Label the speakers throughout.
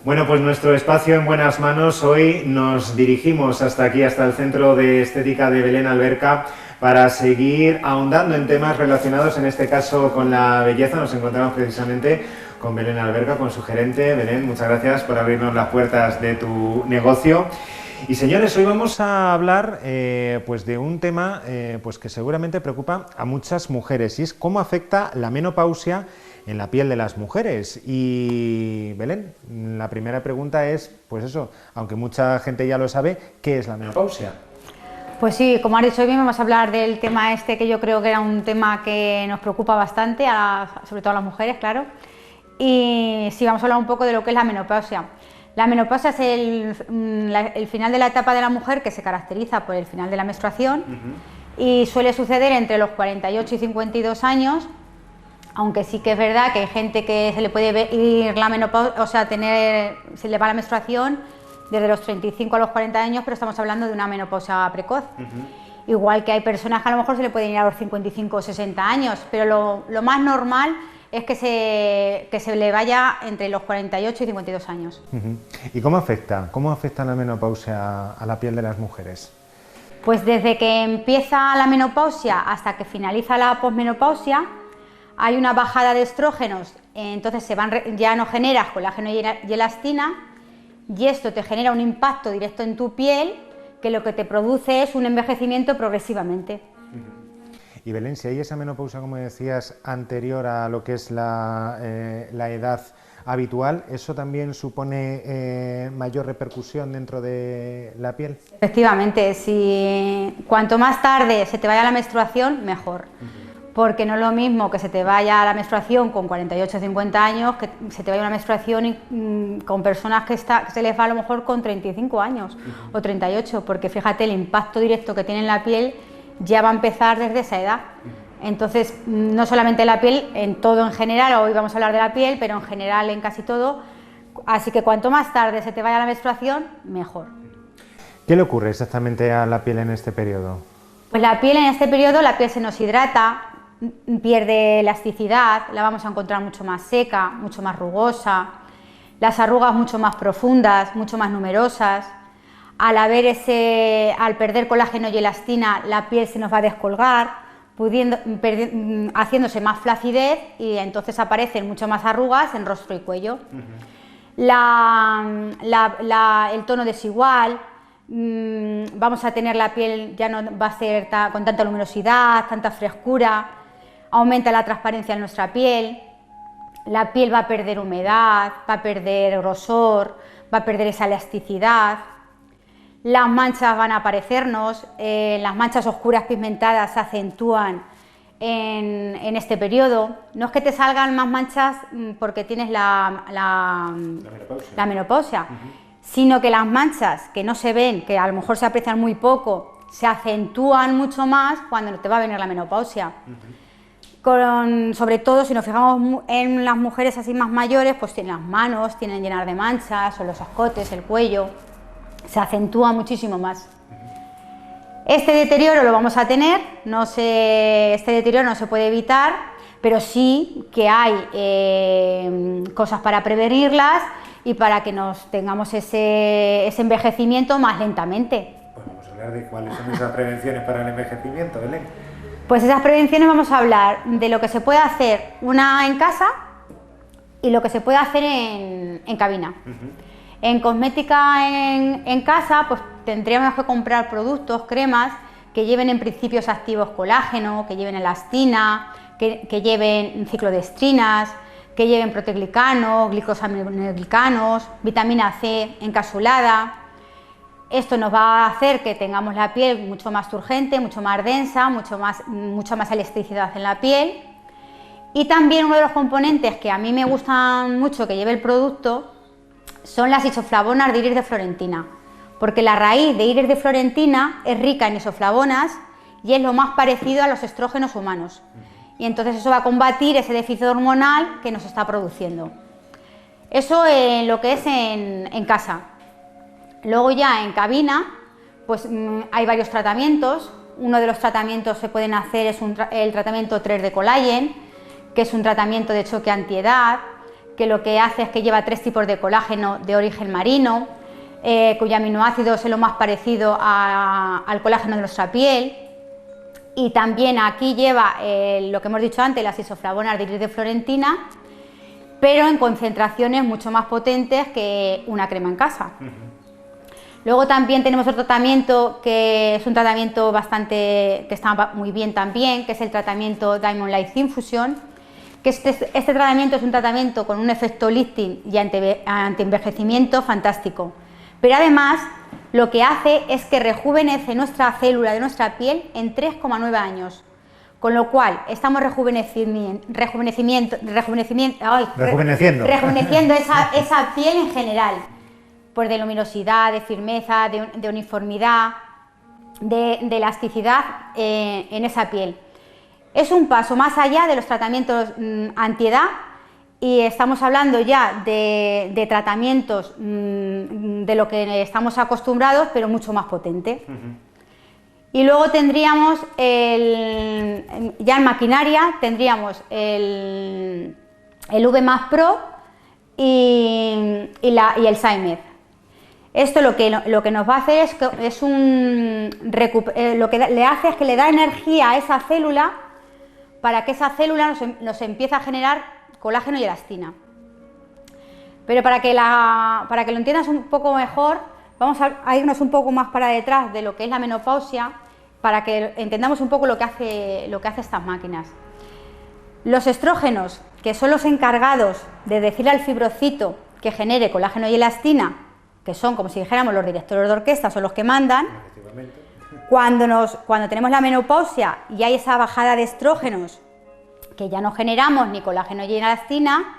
Speaker 1: Bueno, pues nuestro espacio en buenas manos. Hoy nos dirigimos hasta aquí, hasta el Centro de Estética de Belén Alberca, para seguir ahondando en temas relacionados, en este caso, con la belleza. Nos encontramos precisamente con Belén Alberca, con su gerente. Belén, muchas gracias por abrirnos las puertas de tu negocio. Y señores, hoy vamos a hablar pues de un tema pues que seguramente preocupa a muchas mujeres, y es cómo afecta la menopausia en la piel de las mujeres. Y Belén, la primera pregunta es, pues eso, aunque mucha gente ya lo sabe, ¿qué es la menopausia?
Speaker 2: Pues sí, como has dicho, hoy vamos a hablar del tema este, que yo creo que era un tema que nos preocupa bastante, sobre todo a las mujeres, claro. Y sí, vamos a hablar un poco de lo que es la menopausia. La menopausia es el final de la etapa de la mujer, que se caracteriza por el final de la menstruación, y suele suceder entre los 48 y 52 años, aunque sí que es verdad que hay gente que se le puede ir la menopausia, o sea, se le va la menstruación desde los 35 a los 40 años, pero estamos hablando de una menopausia precoz. Igual que hay personas que a lo mejor se le pueden ir a los 55 o 60 años, pero lo más normal es que se le vaya entre los 48 y 52 años.
Speaker 1: ¿Y cómo afecta la menopausia a la piel de las mujeres?
Speaker 2: Pues desde que empieza la menopausia hasta que finaliza la posmenopausia, hay una bajada de estrógenos, entonces ya no generas colágeno y elastina, y esto te genera un impacto directo en tu piel, que lo que te produce es un envejecimiento progresivamente.
Speaker 1: Y Belén, si hay esa menopausia, como decías, anterior a lo que es la edad habitual, ¿eso también supone mayor repercusión dentro de la piel?
Speaker 2: Efectivamente, cuanto más tarde se te vaya la menstruación, mejor. Porque no es lo mismo que se te vaya la menstruación con 48 o 50 años, que se te vaya una menstruación con personas que se les va a lo mejor con 35 años o 38, porque fíjate, el impacto directo que tiene en la piel ya va a empezar desde esa edad. Entonces, no solamente la piel, en todo en general, hoy vamos a hablar de la piel, pero en general en casi todo, así que cuanto más tarde se te vaya la menstruación, mejor.
Speaker 1: ¿Qué le ocurre exactamente a la piel en este periodo?
Speaker 2: Pues la piel en este periodo, la piel se nos hidrata, pierde elasticidad, la vamos a encontrar mucho más seca, mucho más rugosa, las arrugas mucho más profundas, mucho más numerosas. Al perder colágeno y elastina, la piel se nos va a descolgar, haciéndose más flacidez, y entonces aparecen mucho más arrugas en rostro y cuello. El tono desigual, vamos a tener la piel, ya no va a ser con tanta luminosidad, tanta frescura, aumenta la transparencia en nuestra piel, la piel va a perder humedad, va a perder grosor, va a perder esa elasticidad. Las manchas van a aparecernos, las manchas oscuras pigmentadas se acentúan en este periodo. No es que te salgan más manchas porque tienes la menopausia, sino que las manchas que no se ven, que a lo mejor se aprecian muy poco, se acentúan mucho más cuando te va a venir la menopausia. Sobre todo, si nos fijamos en las mujeres así más mayores, pues tienen las manos, tienen llenas de manchas, o los escotes, el cuello, se acentúa muchísimo más. Este deterioro lo vamos a tener, este deterioro no se puede evitar, pero sí que hay cosas para prevenirlas y para que tengamos ese envejecimiento más lentamente.
Speaker 1: Pues vamos a hablar de cuáles son esas prevenciones para el envejecimiento, Belén.
Speaker 2: Pues esas prevenciones vamos a hablar de lo que se puede hacer en casa y lo que se puede hacer en cabina. En cosmética en casa, pues tendríamos que comprar productos, cremas, que lleven en principios activos colágeno, que lleven elastina, que lleven ciclodestrinas, que lleven proteoglicano, glicosaminoglycanos, vitamina C encapsulada. Esto nos va a hacer que tengamos la piel mucho más turgente, mucho más densa, mucha más elasticidad en la piel. Y también uno de los componentes que a mí me gustan mucho que lleve el producto son las isoflavonas de iris de Florentina, porque la raíz de iris de Florentina es rica en isoflavonas y es lo más parecido a los estrógenos humanos. Y entonces eso va a combatir ese déficit hormonal que nos está produciendo. Eso en lo que es en casa. Luego ya en cabina, pues hay varios tratamientos. Uno de los tratamientos que se pueden hacer es el tratamiento 3D Collagen, que es un tratamiento de choque antiedad, que lo que hace es que lleva 3 tipos de colágeno de origen marino, cuyo aminoácido es lo más parecido al colágeno de nuestra piel, y también aquí lleva lo que hemos dicho antes, las isoflavonas de iris de Florentina, pero en concentraciones mucho más potentes que una crema en casa. Luego también tenemos otro tratamiento que es un tratamiento que está muy bien también, que es el tratamiento Diamond Light Infusion, que este tratamiento es un tratamiento con un efecto lifting y antienvejecimiento fantástico, pero además lo que hace es que rejuvenece nuestra célula de nuestra piel en 3,9 años, con lo cual estamos rejuveneciendo esa piel en general, pues de luminosidad, de firmeza, de uniformidad, de elasticidad en esa piel. Es un paso más allá de los tratamientos antiedad, y estamos hablando ya de tratamientos de lo que estamos acostumbrados, pero mucho más potente. Y luego tendríamos, ya en maquinaria, tendríamos el V+ Pro y el Symed. Esto lo que nos va a hacer lo que le hace es que le da energía a esa célula para que esa célula nos empiece a generar colágeno y elastina. Pero para que lo entiendas un poco mejor, vamos a irnos un poco más para detrás de lo que es la menopausia, para que entendamos un poco lo que hace estas máquinas. Los estrógenos, que son los encargados de decirle al fibrocito que genere colágeno y elastina, que son como si dijéramos los directores de orquesta, son los que mandan. Cuando tenemos la menopausia y hay esa bajada de estrógenos, que ya no generamos ni colágeno ni elastina,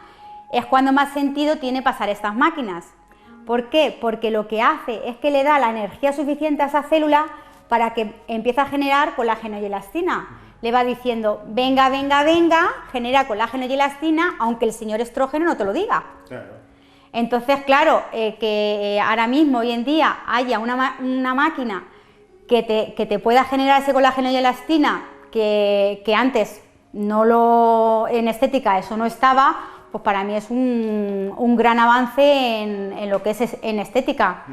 Speaker 2: es cuando más sentido tiene pasar estas máquinas. ¿Por qué? Porque lo que hace es que le da la energía suficiente a esa célula para que empiece a generar colágeno y elastina. Le va diciendo, venga, venga, venga, genera colágeno y elastina, aunque el señor estrógeno no te lo diga. Claro. Entonces, claro, que ahora mismo, hoy en día, haya una máquina que te pueda generar ese colágeno y elastina que antes en estética eso no estaba, pues para mí es un gran avance en lo que es en estética.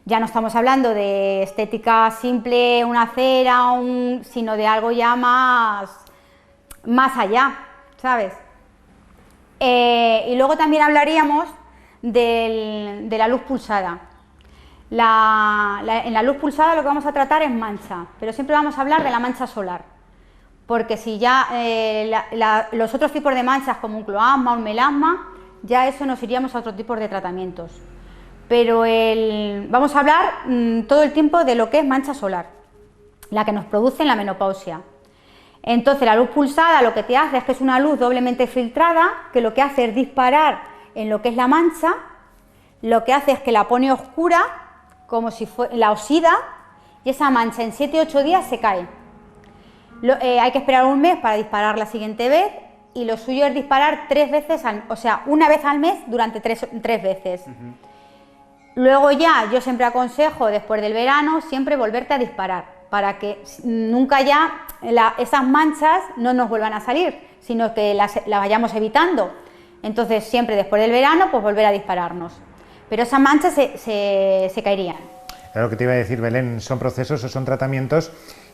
Speaker 2: Ya no estamos hablando de estética simple, una cera, sino de algo ya más allá, ¿sabes? Y luego también hablaríamos de la luz pulsada. En la luz pulsada lo que vamos a tratar es mancha, pero siempre vamos a hablar de la mancha solar. Porque si ya los otros tipos de manchas como un cloasma o un melasma, ya eso nos iríamos a otros tipos de tratamientos. Pero vamos a hablar todo el tiempo de lo que es mancha solar, la que nos produce en la menopausia. Entonces la luz pulsada lo que te hace es que es una luz doblemente filtrada, que lo que hace es disparar en lo que es la mancha, lo que hace es que la pone oscura, como si la oxida, y esa mancha en 7-8 días se cae. Hay que esperar un mes para disparar la siguiente vez, y lo suyo es disparar 3 veces, una vez al mes durante 3 veces. Luego ya, yo siempre aconsejo, después del verano, siempre volverte a disparar, para que nunca ya esas manchas no nos vuelvan a salir, sino que las vayamos evitando. Entonces, siempre después del verano, pues volver a dispararnos. Pero esas manchas se caerían.
Speaker 1: Claro, que te iba a decir, Belén, son procesos o son tratamientos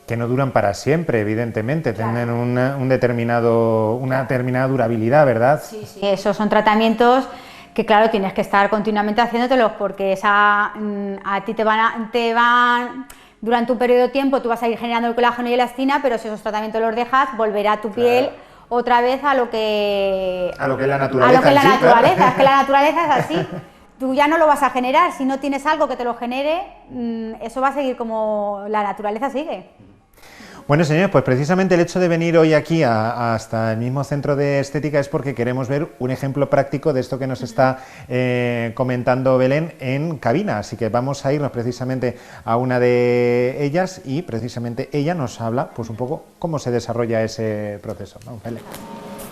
Speaker 1: que no duran para siempre, evidentemente, claro. Tienen una determinada durabilidad, ¿verdad? Sí, sí.
Speaker 2: Esos son tratamientos que, claro, tienes que estar continuamente haciéndotelos, porque a ti te van durante un periodo de tiempo, tú vas a ir generando el colágeno y elastina, pero si esos tratamientos los dejas, volverá a tu piel otra vez a lo que es la naturaleza. Es que la naturaleza es así. Tú ya no lo vas a generar, si no tienes algo que te lo genere, eso va a seguir como la naturaleza sigue.
Speaker 1: Bueno, señores, pues precisamente el hecho de venir hoy aquí hasta el mismo centro de estética es porque queremos ver un ejemplo práctico de esto que nos está comentando Belén en cabina, así que vamos a irnos precisamente a una de ellas y precisamente ella nos habla pues un poco cómo se desarrolla ese proceso. Vamos, Belén.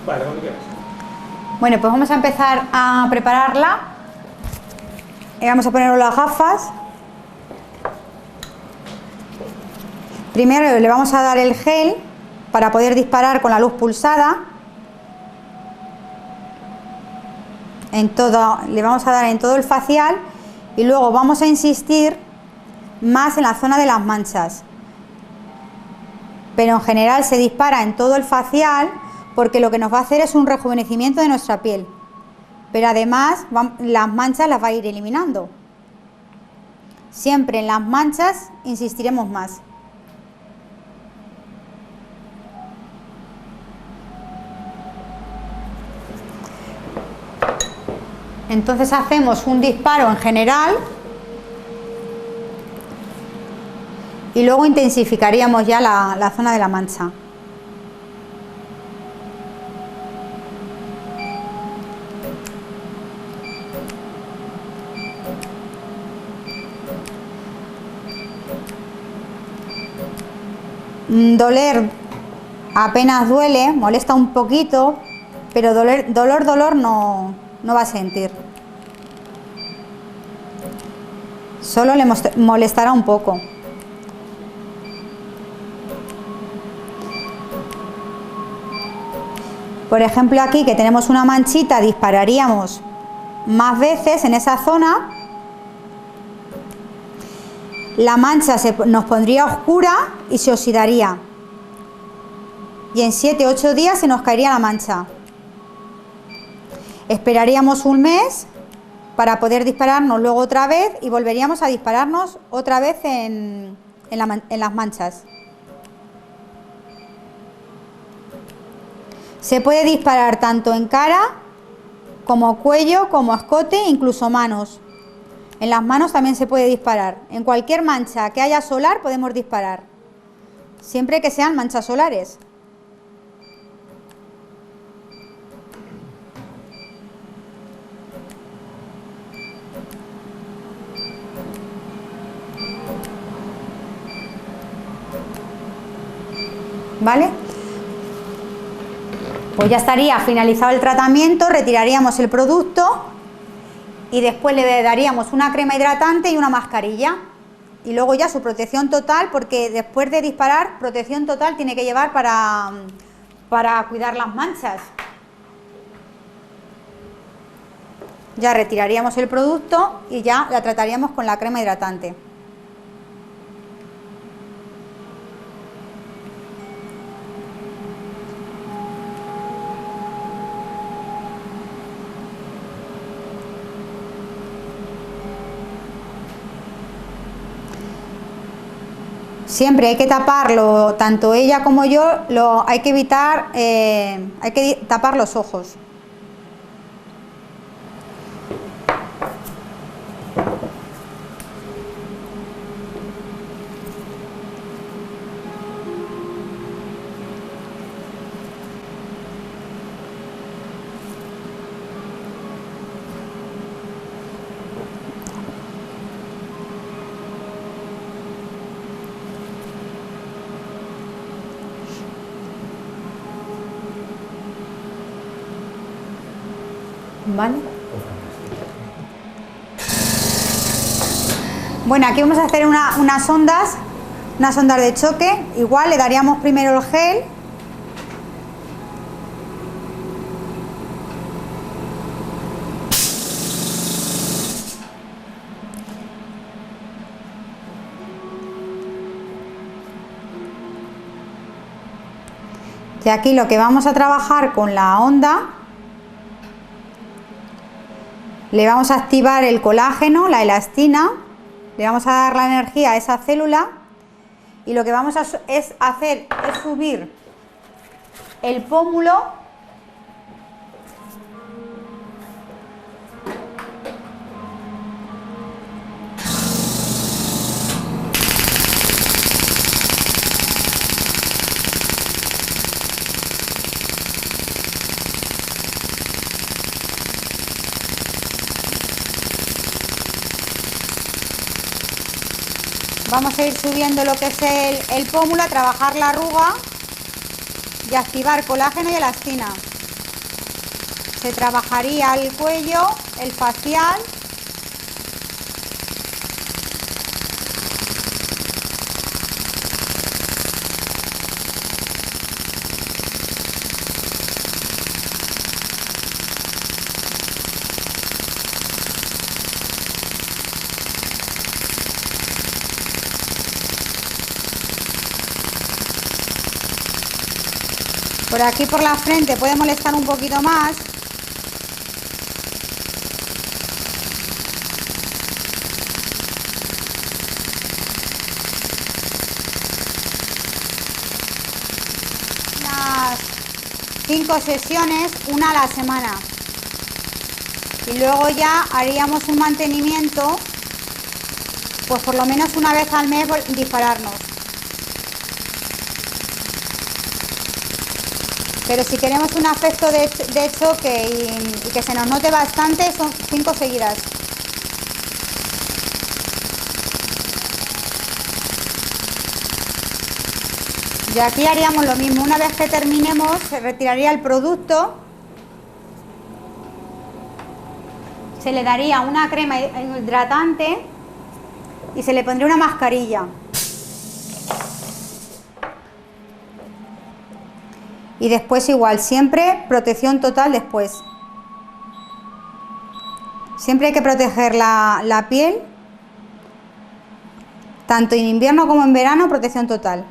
Speaker 3: Vale, ¿dónde quieres?
Speaker 2: Bueno, pues vamos a empezar a prepararla. Vamos a poner las gafas. Primero le vamos a dar el gel para poder disparar con la luz pulsada. le vamos a dar en todo el facial y luego vamos a insistir más en la zona de las manchas. Pero en general se dispara en todo el facial porque lo que nos va a hacer es un rejuvenecimiento de nuestra piel. Pero además las manchas las va a ir eliminando. Siempre en las manchas insistiremos más. Entonces hacemos un disparo en general y luego intensificaríamos ya la zona de la mancha. Doler apenas duele, molesta un poquito, pero dolor no va a sentir. Solo le molestará un poco. Por ejemplo, aquí que tenemos una manchita, dispararíamos más veces en esa zona. La mancha nos pondría oscura y se oxidaría. Y en 7-8 días se nos caería la mancha. Esperaríamos un mes para poder dispararnos luego otra vez y volveríamos a dispararnos otra vez en las manchas. Se puede disparar tanto en cara como cuello, como escote, incluso manos. En las manos también se puede disparar. En cualquier mancha que haya solar podemos disparar, siempre que sean manchas solares. ¿Vale? Pues ya estaría finalizado el tratamiento, retiraríamos el producto y después le daríamos una crema hidratante y una mascarilla. Y luego ya su protección total, porque después de disparar, protección total tiene que llevar para cuidar las manchas. Ya retiraríamos el producto y ya la trataríamos con la crema hidratante. Siempre hay que taparlo, tanto ella como yo, hay que evitar, hay que tapar los ojos. ¿Vale? Bueno, aquí vamos a hacer unas ondas de choque. Igual le daríamos primero el gel. Y aquí lo que vamos a trabajar con la onda, le vamos a activar el colágeno, la elastina, le vamos a dar la energía a esa célula y lo que vamos a hacer es subir el pómulo vamos a ir subiendo lo que es el pómulo, a trabajar la arruga y activar colágeno y elastina. Se trabajaría el cuello, el facial. Por aquí por la frente puede molestar un poquito más. Unas 5 sesiones, una a la semana. Y luego ya haríamos un mantenimiento, pues por lo menos una vez al mes dispararnos. Pero si queremos un efecto de choque y que se nos note bastante, son 5 seguidas. Y aquí haríamos lo mismo. Una vez que terminemos, se retiraría el producto, se le daría una crema hidratante y se le pondría una mascarilla. Y después igual, siempre protección total después. Siempre hay que proteger la piel, tanto en invierno como en verano, protección total.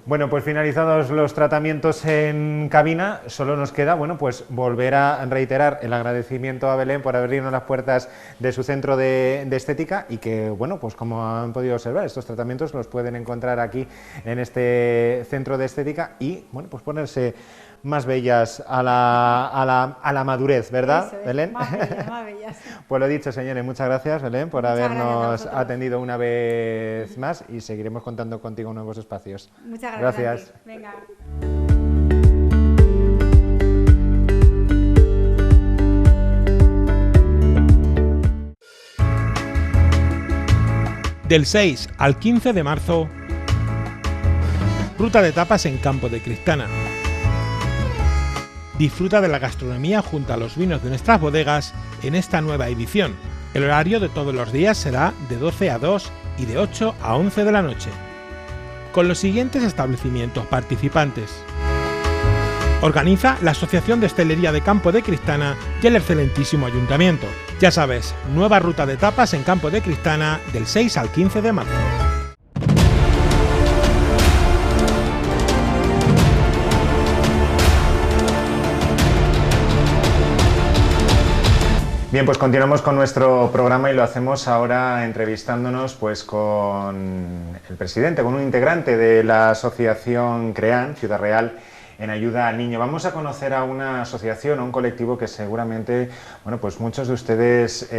Speaker 1: Bueno, pues finalizados los tratamientos en cabina, solo nos queda, bueno, pues volver a reiterar el agradecimiento a Belén por abrirnos las puertas de su centro de estética y que, bueno, pues como han podido observar, estos tratamientos los pueden encontrar aquí en este centro de estética y, bueno, pues ponerse más bellas a la madurez, ¿verdad,
Speaker 2: Eso es,
Speaker 1: Belén?
Speaker 2: más bellas, más bellas.
Speaker 1: Pues lo dicho, señores, muchas gracias, Belén, por
Speaker 2: Muchas
Speaker 1: habernos
Speaker 2: gracias a
Speaker 1: atendido una vez más y seguiremos contando contigo en nuevos espacios.
Speaker 2: Muchas
Speaker 1: Gracias.
Speaker 2: gracias. Venga.
Speaker 3: Del 6 al 15 de marzo, ruta de tapas en Campo de Cristana. Disfruta de la gastronomía junto a los vinos de nuestras bodegas en esta nueva edición. El horario de todos los días será de 12 a 2 y de 8 a 11 de la noche, con los siguientes establecimientos participantes. Organiza la Asociación de Hostelería de Campo de Cristana y el excelentísimo Ayuntamiento. Ya sabes, nueva ruta de tapas en Campo de Cristana del 6 al 15 de marzo.
Speaker 1: Bien, pues continuamos con nuestro programa y lo hacemos ahora entrevistándonos pues con el presidente, con un integrante de la asociación CREAN, Ciudad Real, en ayuda al niño. Vamos a conocer a una asociación, a un colectivo que seguramente, bueno, pues muchos de ustedes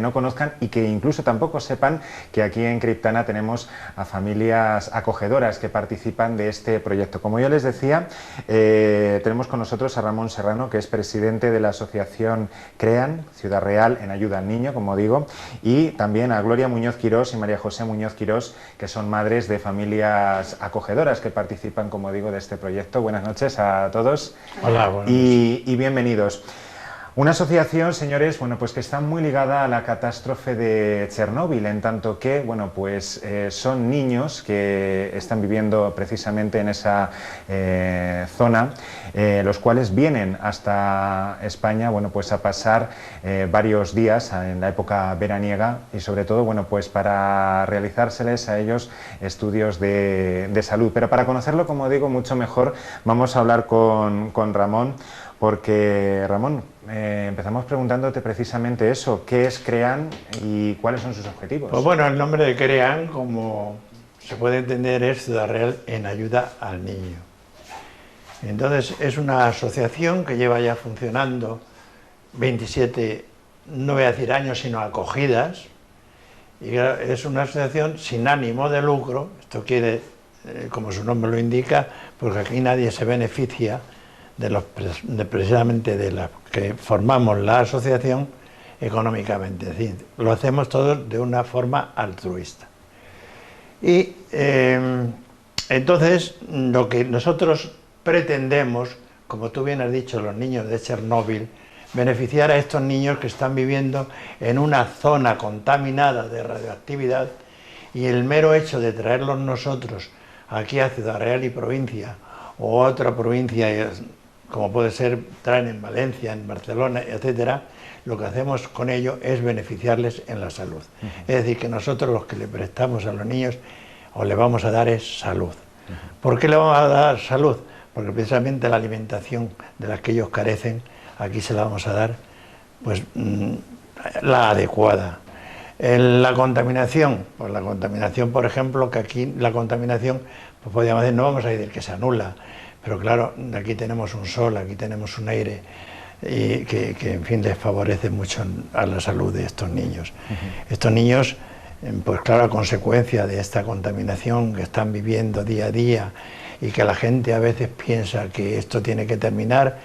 Speaker 1: no conozcan y que incluso tampoco sepan que aquí en Criptana tenemos a familias acogedoras que participan de este proyecto. Como yo les decía, tenemos con nosotros a Ramón Serrano, que es presidente de la asociación CREAN, Ciudad Real, en ayuda al niño, como digo, y también a Gloria Muñoz Quirós y María José Muñoz Quirós, que son madres de familias acogedoras que participan, como digo, de este proyecto. Buenas noches a todos.
Speaker 4: Hola, buenas noches.
Speaker 1: Y bienvenidos. Una asociación, señores, bueno, pues que está muy ligada a la catástrofe de Chernóbil, en tanto que, bueno, pues son niños que están viviendo precisamente en esa zona, los cuales vienen hasta España, bueno, pues a pasar varios días en la época veraniega y sobre todo, bueno, pues para realizárseles a ellos estudios de salud. Pero para conocerlo, como digo, mucho mejor, vamos a hablar con Ramón. Porque, Ramón, empezamos preguntándote precisamente eso, ¿qué es CREAN y cuáles son sus objetivos?
Speaker 4: Pues bueno, el nombre de CREAN, como se puede entender, es Ciudad Real en ayuda al niño. Entonces, es una asociación que lleva ya funcionando 27, no voy a decir años, sino acogidas, y es una asociación sin ánimo de lucro. Esto quiere, como su nombre lo indica, porque aquí nadie se beneficia precisamente de los que formamos la asociación económicamente, es decir, lo hacemos todos de una forma altruista. Y entonces lo que nosotros pretendemos, como tú bien has dicho, los niños de Chernóbil, beneficiar a estos niños que están viviendo en una zona contaminada de radioactividad, y el mero hecho de traerlos nosotros aquí a Ciudad Real y provincia, o otra provincia, como puede ser traen en Valencia, en Barcelona, etcétera, lo que hacemos con ello es beneficiarles en la salud. Es decir, que nosotros los que le prestamos a los niños o le vamos a dar es salud. ¿Por qué le vamos a dar salud? Porque precisamente la alimentación de la que ellos carecen, aquí se la vamos a dar pues la adecuada. La contaminación, pues la contaminación, por ejemplo, que aquí la contaminación, pues podríamos decir, no vamos a decir que se anula, pero claro, aquí tenemos un sol, aquí tenemos un aire, y que en fin les favorece mucho a la salud de estos niños. Estos niños, pues claro, a consecuencia de esta contaminación que están viviendo día a día y que la gente a veces piensa que esto tiene que terminar,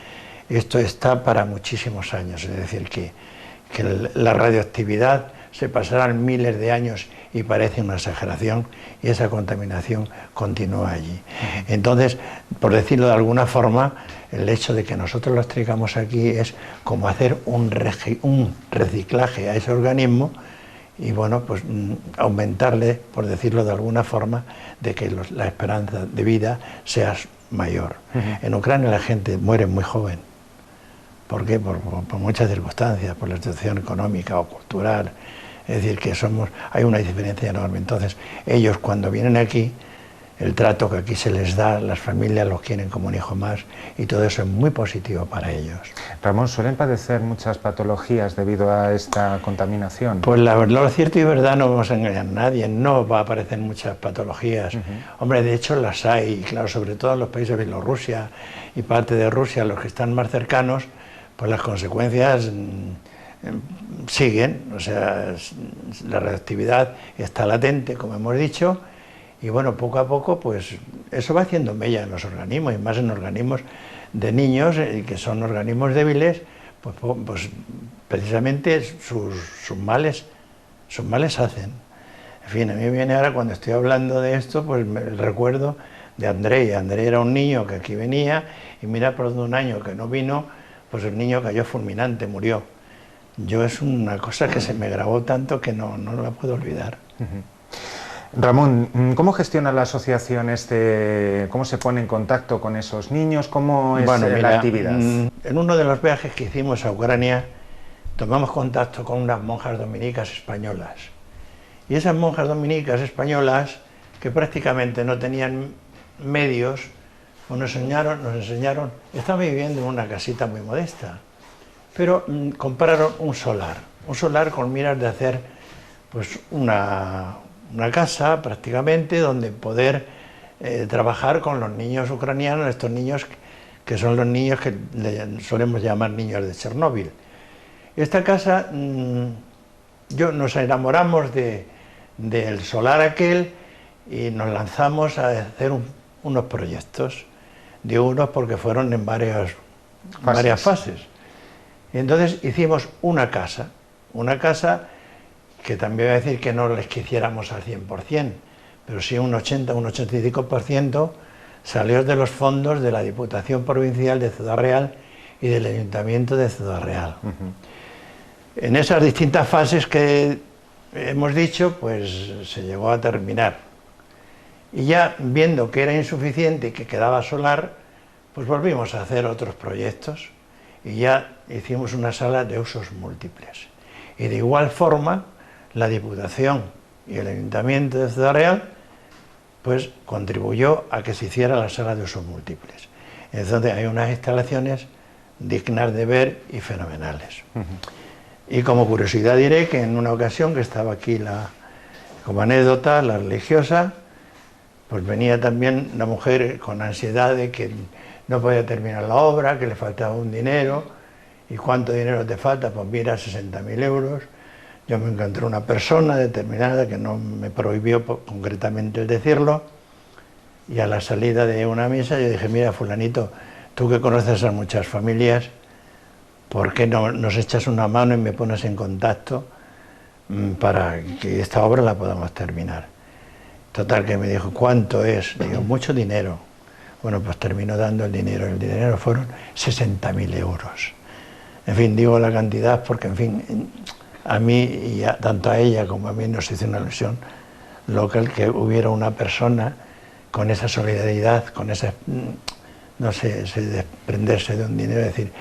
Speaker 4: esto está para muchísimos años, es decir, que la radioactividad se pasarán miles de años y parece una exageración, y esa contaminación continúa allí. Entonces, por decirlo de alguna forma, el hecho de que nosotros los traigamos aquí es como hacer un reciclaje a ese organismo y bueno, pues aumentarle, por decirlo de alguna forma, de que la esperanza de vida sea mayor. En Ucrania la gente muere muy joven. ¿Por qué? Por muchas circunstancias, por la situación económica o cultural. Es decir, que hay una diferencia enorme. Entonces, ellos cuando vienen aquí, el trato que aquí se les da, las familias los quieren como un hijo más, y todo eso es muy positivo para ellos.
Speaker 5: Ramón, ¿suelen padecer muchas patologías debido a esta contaminación?
Speaker 4: Pues lo cierto y verdad, no vamos a engañar a nadie, no va a aparecer muchas patologías. Hombre, de hecho las hay, claro, sobre todo en los países de Bielorrusia y parte de Rusia, los que están más cercanos, pues las consecuencias siguen, o sea, la radioactividad está latente, como hemos dicho, y bueno, poco a poco, pues eso va haciendo mella en los organismos, y más en organismos de niños, que son organismos débiles, pues precisamente sus males hacen. En fin, a mí me viene ahora, cuando estoy hablando de esto, pues el recuerdo de Andrei. Andrei era un niño que aquí venía, y mira, por un año que no vino, pues el niño cayó fulminante, murió. Es una cosa que se me grabó tanto que no la puedo olvidar.
Speaker 5: Ramón, ¿cómo gestiona la asociación cómo se pone en contacto con esos niños? ¿Cómo es la actividad?
Speaker 4: En uno de los viajes que hicimos a Ucrania, tomamos contacto con unas monjas dominicas españolas. Y esas monjas dominicas españolas, que prácticamente no tenían medios, pues nos enseñaron, estaban viviendo en una casita muy modesta, pero compraron un solar con miras de hacer pues una casa prácticamente donde poder trabajar con los niños ucranianos, estos niños que son los niños que solemos llamar niños de Chernóbil. Esta casa, nos enamoramos del solar aquel y nos lanzamos a hacer unos proyectos, digo unos porque fueron en varias fases. Y entonces hicimos una casa que también voy a decir que no les quisiéramos al 100%, pero sí un 80, un 85% salió de los fondos de la Diputación Provincial de Ciudad Real y del Ayuntamiento de Ciudad Real. En esas distintas fases que hemos dicho, pues se llegó a terminar. Y ya viendo que era insuficiente y que quedaba solar, pues volvimos a hacer otros proyectos y ya hicimos una sala de usos múltiples. Y de igual forma, la Diputación y el Ayuntamiento de Ciudad Real pues contribuyó a que se hiciera la sala de usos múltiples. Entonces hay unas instalaciones dignas de ver y fenomenales. Y como curiosidad diré que en una ocasión que estaba aquí como anécdota, la religiosa, pues venía también la mujer con ansiedad de que no podía terminar la obra, que le faltaba un dinero. ¿Y cuánto dinero te falta? Pues mira, 60.000 euros. Yo me encontré una persona determinada que no me prohibió concretamente el decirlo, y a la salida de una misa yo dije, mira, fulanito, tú que conoces a muchas familias, ¿por qué no nos echas una mano y me pones en contacto para que esta obra la podamos terminar? Total, que me dijo, ¿cuánto es? Digo, mucho dinero. Bueno, pues terminó dando el dinero fueron 60.000 euros. En fin, digo la cantidad porque, en fin, a mí, y tanto a ella como a mí nos hizo una ilusión local que hubiera una persona con esa solidaridad, con esa no sé, desprenderse de un dinero y decir,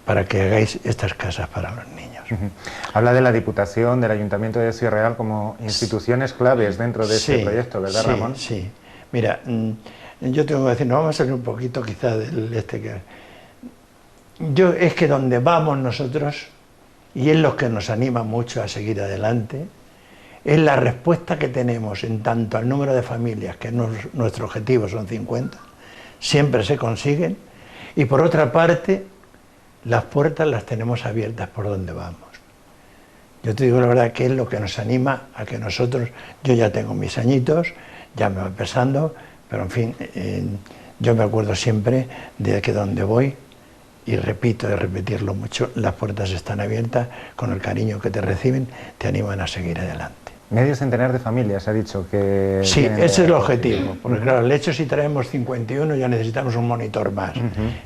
Speaker 4: para que hagáis estas casas para los niños.
Speaker 5: Habla de la Diputación, del Ayuntamiento de Ciudad Real como instituciones claves dentro de este proyecto, ¿verdad, Ramón?
Speaker 4: Sí. Mira, yo tengo que decir, nos vamos a salir un poquito quizás del es que donde vamos nosotros, y es lo que nos anima mucho a seguir adelante, es la respuesta que tenemos en tanto al número de familias, que nuestro objetivo son 50, siempre se consiguen, y por otra parte, las puertas las tenemos abiertas por donde vamos. Yo te digo la verdad que es lo que nos anima a que nosotros, yo ya tengo mis añitos, ya me va pesando, pero en fin, yo me acuerdo siempre de que donde voy, y repito de repetirlo mucho, las puertas están abiertas, con el cariño que te reciben, te animan a seguir adelante.
Speaker 5: Medio centenar de familias, ha dicho que...
Speaker 4: Sí, ese es el objetivo, porque claro, el hecho si traemos 51 ya necesitamos un monitor más,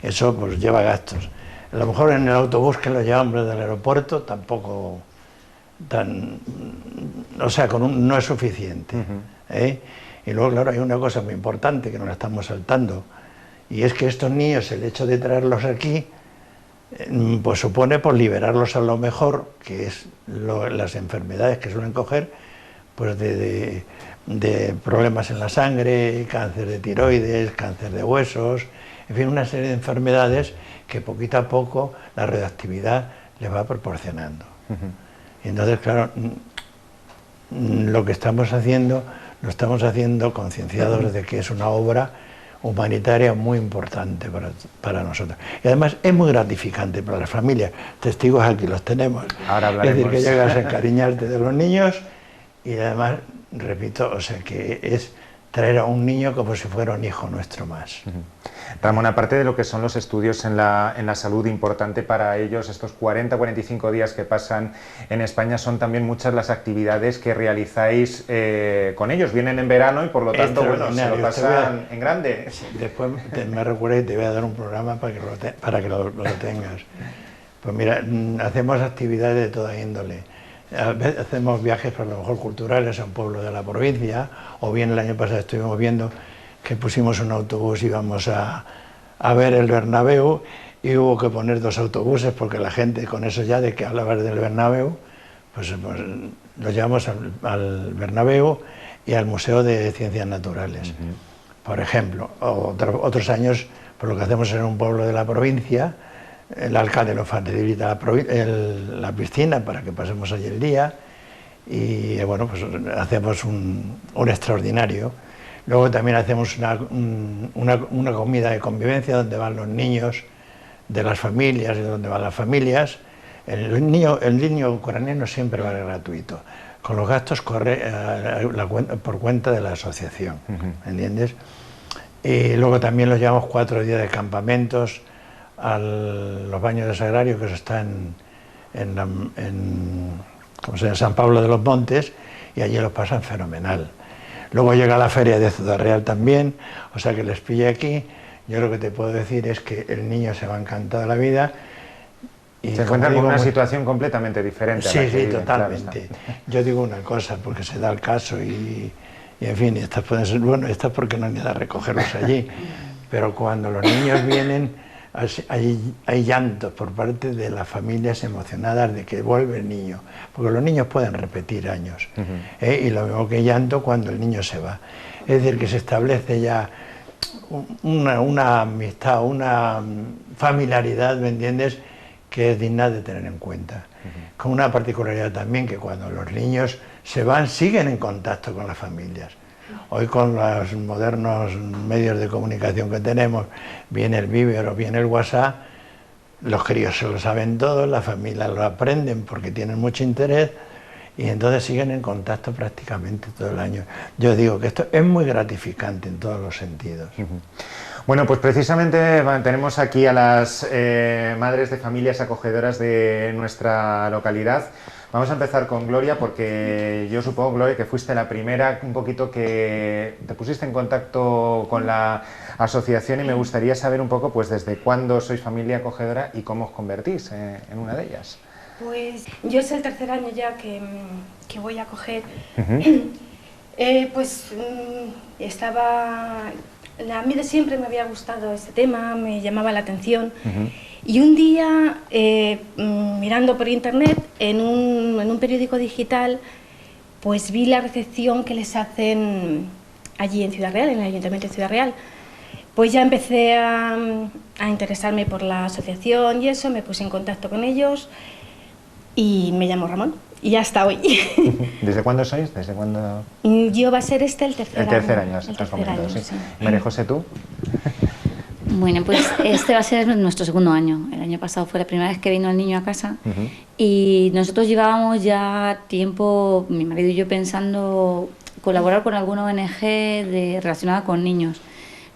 Speaker 4: eso pues lleva gastos. A lo mejor en el autobús que lo llevamos del aeropuerto tampoco o sea, no es suficiente. Y luego, claro, hay una cosa muy importante que nos la estamos saltando, y es que estos niños, el hecho de traerlos aquí, pues supone pues liberarlos a lo mejor, que es las enfermedades que suelen coger, pues de problemas en la sangre, cáncer de tiroides, cáncer de huesos, en fin, una serie de enfermedades que poquito a poco la radioactividad les va proporcionando. Y entonces, claro, lo que estamos haciendo, lo estamos haciendo concienciados de que es una obra humanitaria muy importante para nosotros. Y además es muy gratificante para las familias. Testigos aquí los tenemos.
Speaker 5: Ahora hablaremos.
Speaker 4: Es decir, que llegas a encariñarte de los niños y además, repito, o sea, que es traer a un niño como si fuera un hijo nuestro más.
Speaker 5: Ramón, aparte de lo que son los estudios en la salud, importante para ellos, estos 40-45 días que pasan en España, son también muchas las actividades que realizáis con ellos. Vienen en verano y por lo tanto, bueno, se lo pasan en grande.
Speaker 4: Después me recuerdo y te voy a dar un programa para que lo tengas. Pues mira, hacemos actividades de toda índole. A veces hacemos viajes, a lo mejor culturales, a un pueblo de la provincia, o bien el año pasado estuvimos viendo que pusimos un autobús y íbamos a ver el Bernabéu, y hubo que poner 2 autobuses porque la gente, con eso ya de que hablabas del Bernabéu, pues lo llevamos al Bernabéu y al Museo de Ciencias Naturales, por ejemplo. Otros años, pues lo que hacemos en un pueblo de la provincia, el alcalde nos facilita la piscina para que pasemos allí el día, y bueno, pues hacemos un extraordinario. Luego también hacemos una comida de convivencia donde van los niños de las familias y donde van las familias. El niño ucraniano siempre va gratuito, con los gastos corre por cuenta de la asociación, ¿entiendes? Y luego también los llevamos 4 días de campamentos a los baños de Sagrario, que eso está en San Pablo de los Montes, y allí lo pasan fenomenal. Luego llega la feria de Ciudad Real también, o sea que les pille aquí. Yo lo que te puedo decir es que el niño se va encantado de la vida. Y
Speaker 5: se encuentra con una situación completamente diferente.
Speaker 4: Sí, sí, totalmente. Claro, yo digo una cosa, porque se da el caso y en fin, estas pueden ser, bueno, estas porque no hay nada a recogerlos allí, pero cuando los niños vienen, hay llantos por parte de las familias emocionadas de que vuelve el niño, porque los niños pueden repetir años, y lo mismo que llanto cuando el niño se va. Es decir, que se establece ya una amistad, una familiaridad, ¿me entiendes?, que es digna de tener en cuenta. Con una particularidad también, que cuando los niños se van, siguen en contacto con las familias. Hoy, con los modernos medios de comunicación que tenemos, viene el Viber o viene el WhatsApp, los críos se lo saben todo, las familias lo aprenden porque tienen mucho interés, y entonces siguen en contacto prácticamente todo el año. Yo digo que esto es muy gratificante en todos los sentidos.
Speaker 5: Bueno, pues precisamente tenemos aquí a las madres de familias acogedoras de nuestra localidad. Vamos a empezar con Gloria, porque yo supongo, Gloria, que fuiste la primera un poquito que te pusiste en contacto con la asociación, y me gustaría saber un poco pues desde cuándo sois familia acogedora y cómo os convertís en una de ellas.
Speaker 6: Pues yo es el 3er año ya que voy a acoger. Estaba A mí de siempre me había gustado este tema, me llamaba la atención. Y un día, mirando por internet, en un periódico digital, pues vi la recepción que les hacen allí en Ciudad Real, en el Ayuntamiento de Ciudad Real. Pues ya empecé a interesarme por la asociación y eso, me puse en contacto con ellos y me llamo Ramón. Y hasta hoy.
Speaker 5: ¿Desde cuándo sois? ¿Desde cuándo?
Speaker 6: Yo va a ser este el tercer año.
Speaker 5: El tercer año, has comentado, sí.
Speaker 6: Sí.
Speaker 5: María José, ¿tú?
Speaker 7: Bueno, pues este va a ser nuestro segundo año. El año pasado fue la primera vez que vino el niño a casa y nosotros llevábamos ya tiempo, mi marido y yo, pensando colaborar con alguna ONG relacionada con niños.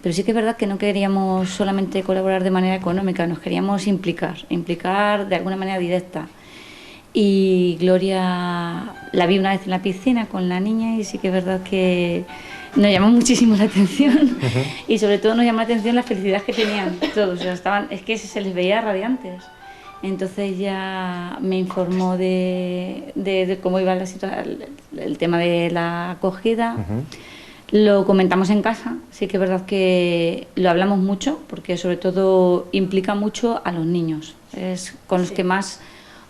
Speaker 7: Pero sí que es verdad que no queríamos solamente colaborar de manera económica, nos queríamos implicar de alguna manera directa. Y Gloria la vi una vez en la piscina con la niña y sí que es verdad que nos llamó muchísimo la atención y sobre todo nos llamó la atención la felicidad que tenían todos, o sea, es que se les veía radiantes. Entonces ya me informó de cómo iba el tema de la acogida. Lo comentamos en casa, sí que es verdad que lo hablamos mucho porque sobre todo implica mucho a los niños, es con los que más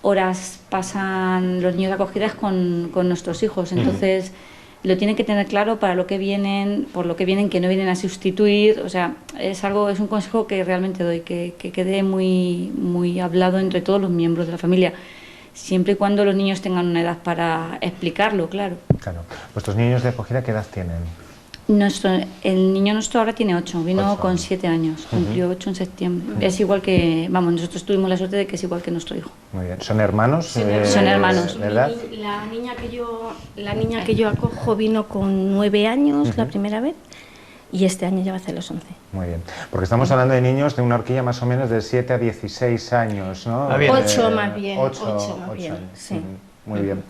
Speaker 7: horas pasan los niños de acogida con nuestros hijos, entonces lo tienen que tener claro para lo que vienen, por lo que vienen, que no vienen a sustituir, o sea, es un consejo que realmente doy, que quede muy hablado entre todos los miembros de la familia, siempre y cuando los niños tengan una edad para explicarlo, claro.
Speaker 5: Claro. ¿Vuestros niños de acogida qué edad tienen?
Speaker 7: El niño nuestro ahora tiene 8, vino
Speaker 5: 8
Speaker 7: con 7 años, cumplió 8 en septiembre. Es igual que, nosotros tuvimos la suerte de que es igual que nuestro hijo.
Speaker 5: Muy bien. ¿Son hermanos?
Speaker 7: Son hermanos.
Speaker 5: ¿Verdad?
Speaker 6: La niña que yo acojo vino con 9 años la primera vez y este año ya va a hacer los 11.
Speaker 5: Muy bien. Porque estamos hablando de niños de una horquilla más o menos de 7 a 16 años, ¿no?
Speaker 6: 8 más bien.
Speaker 5: 8
Speaker 6: más bien, sí.
Speaker 5: Muy bien.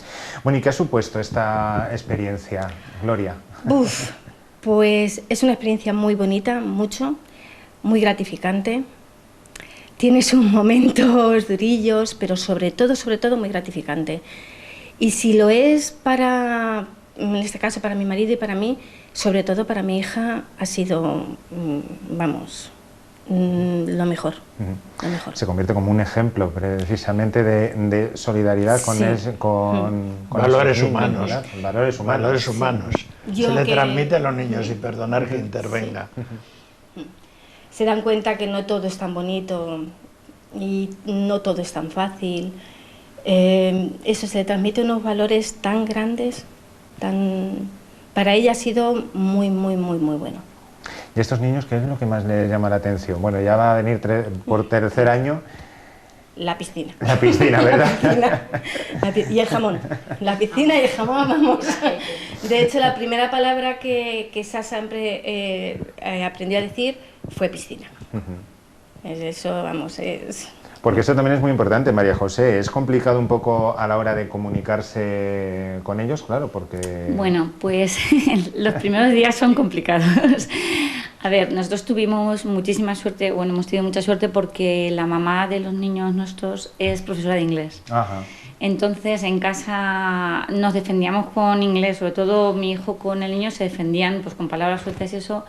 Speaker 5: Bueno, ¿y qué ha supuesto esta experiencia, Gloria?
Speaker 6: Pues es una experiencia muy bonita, muy gratificante. Tiene sus momentos durillos, pero sobre todo muy gratificante. Y si lo es en este caso para mi marido y para mí, sobre todo para mi hija, ha sido, lo mejor.
Speaker 5: Se convierte como un ejemplo precisamente de solidaridad con
Speaker 4: valores humanos.
Speaker 5: Valores humanos.
Speaker 4: Valores humanos. Se le transmite a los niños sin perdonar que intervenga.
Speaker 6: Se dan cuenta que no todo es tan bonito y no todo es tan fácil. Eso se le transmite unos valores tan grandes, para ella ha sido muy bueno.
Speaker 5: ¿Y estos niños qué es lo que más les llama la atención? Bueno, ya va a venir por tercer año.
Speaker 6: La piscina.
Speaker 5: La piscina, ¿verdad?
Speaker 6: Y el jamón. La piscina y el jamón, vamos. De hecho, la primera palabra que Sasa aprendió a decir fue piscina. Eso, es...
Speaker 5: Porque eso también es muy importante, María José. ¿Es complicado un poco a la hora de comunicarse con ellos? Claro, porque...
Speaker 7: Bueno, pues los primeros días son complicados. A ver, nosotros tuvimos muchísima suerte, hemos tenido mucha suerte porque la mamá de los niños nuestros es profesora de inglés.
Speaker 5: Ajá.
Speaker 7: Entonces en casa nos defendíamos con inglés, sobre todo mi hijo con el niño se defendían pues con palabras sueltas y eso.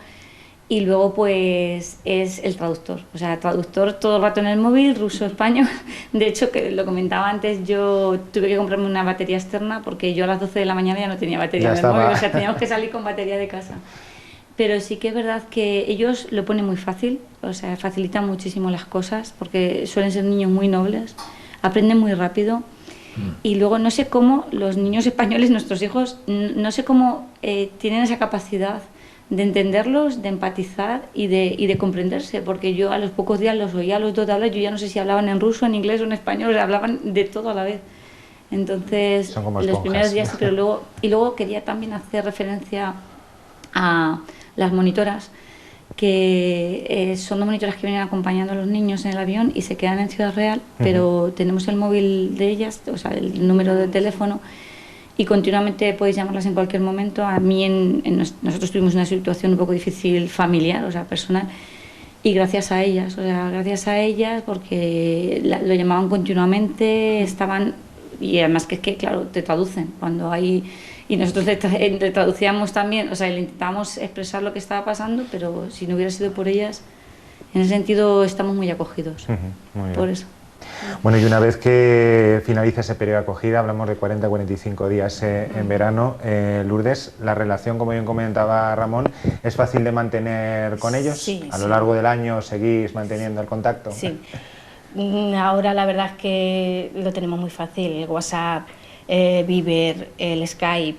Speaker 7: Y luego pues es el traductor, o sea, traductor todo el rato en el móvil, ruso, español. De hecho, que lo comentaba antes, yo tuve que comprarme una batería externa porque yo a las 12 de la mañana ya no tenía batería en el móvil, o sea, teníamos que salir con batería de casa. Pero sí que es verdad que ellos lo ponen muy fácil, o sea, facilitan muchísimo las cosas porque suelen ser niños muy nobles, aprenden muy rápido. Y luego no sé cómo los niños españoles, nuestros hijos, no sé cómo tienen esa capacidad de entenderlos, de empatizar y de comprenderse, porque yo a los pocos días los oía a los dos de hablar, yo ya no sé si hablaban en ruso, en inglés o en español, o sea, hablaban de todo a la vez. Entonces, los primeros días, pero luego quería también hacer referencia a las monitoras, que son 2 monitoras que vienen acompañando a los niños en el avión y se quedan en Ciudad Real, pero tenemos el móvil de ellas, o sea, el número de teléfono, y continuamente podéis llamarlas en cualquier momento. A mí, nosotros tuvimos una situación un poco difícil familiar, o sea, personal, y gracias a ellas, porque lo llamaban continuamente, estaban, y además que claro, te traducen, cuando hay Y nosotros le traducíamos también, o sea, le intentábamos expresar lo que estaba pasando, pero si no hubiera sido por ellas, en ese sentido estamos muy acogidos.
Speaker 5: Muy bien.
Speaker 7: Por eso.
Speaker 5: Bueno, y una vez que finaliza ese periodo de acogida, hablamos de 40-45 días en verano, Lourdes, la relación, como bien comentaba Ramón, ¿es fácil de mantener con ellos?
Speaker 6: Sí,
Speaker 5: ¿A lo largo del año seguís manteniendo el contacto?
Speaker 6: Sí. Ahora la verdad es que lo tenemos muy fácil, el WhatsApp, Viber, el Skype.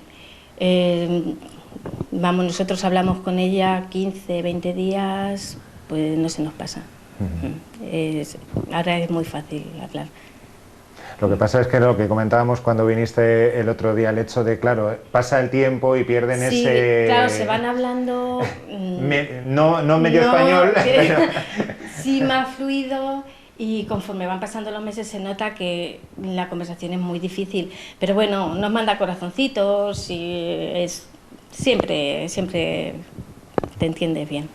Speaker 6: Vamos, nosotros hablamos con ella 15, 20 días, pues no se nos pasa. Ahora es muy fácil hablar.
Speaker 5: Lo que pasa es que lo que comentábamos cuando viniste el otro día, el hecho de, claro, pasa el tiempo y pierden
Speaker 6: Sí,
Speaker 5: ese...
Speaker 6: claro, se van hablando...
Speaker 5: no medio español, pero...
Speaker 6: Sí, más fluido, y conforme van pasando los meses se nota que la conversación es muy difícil. Pero bueno, nos manda corazoncitos y es siempre te entiendes bien.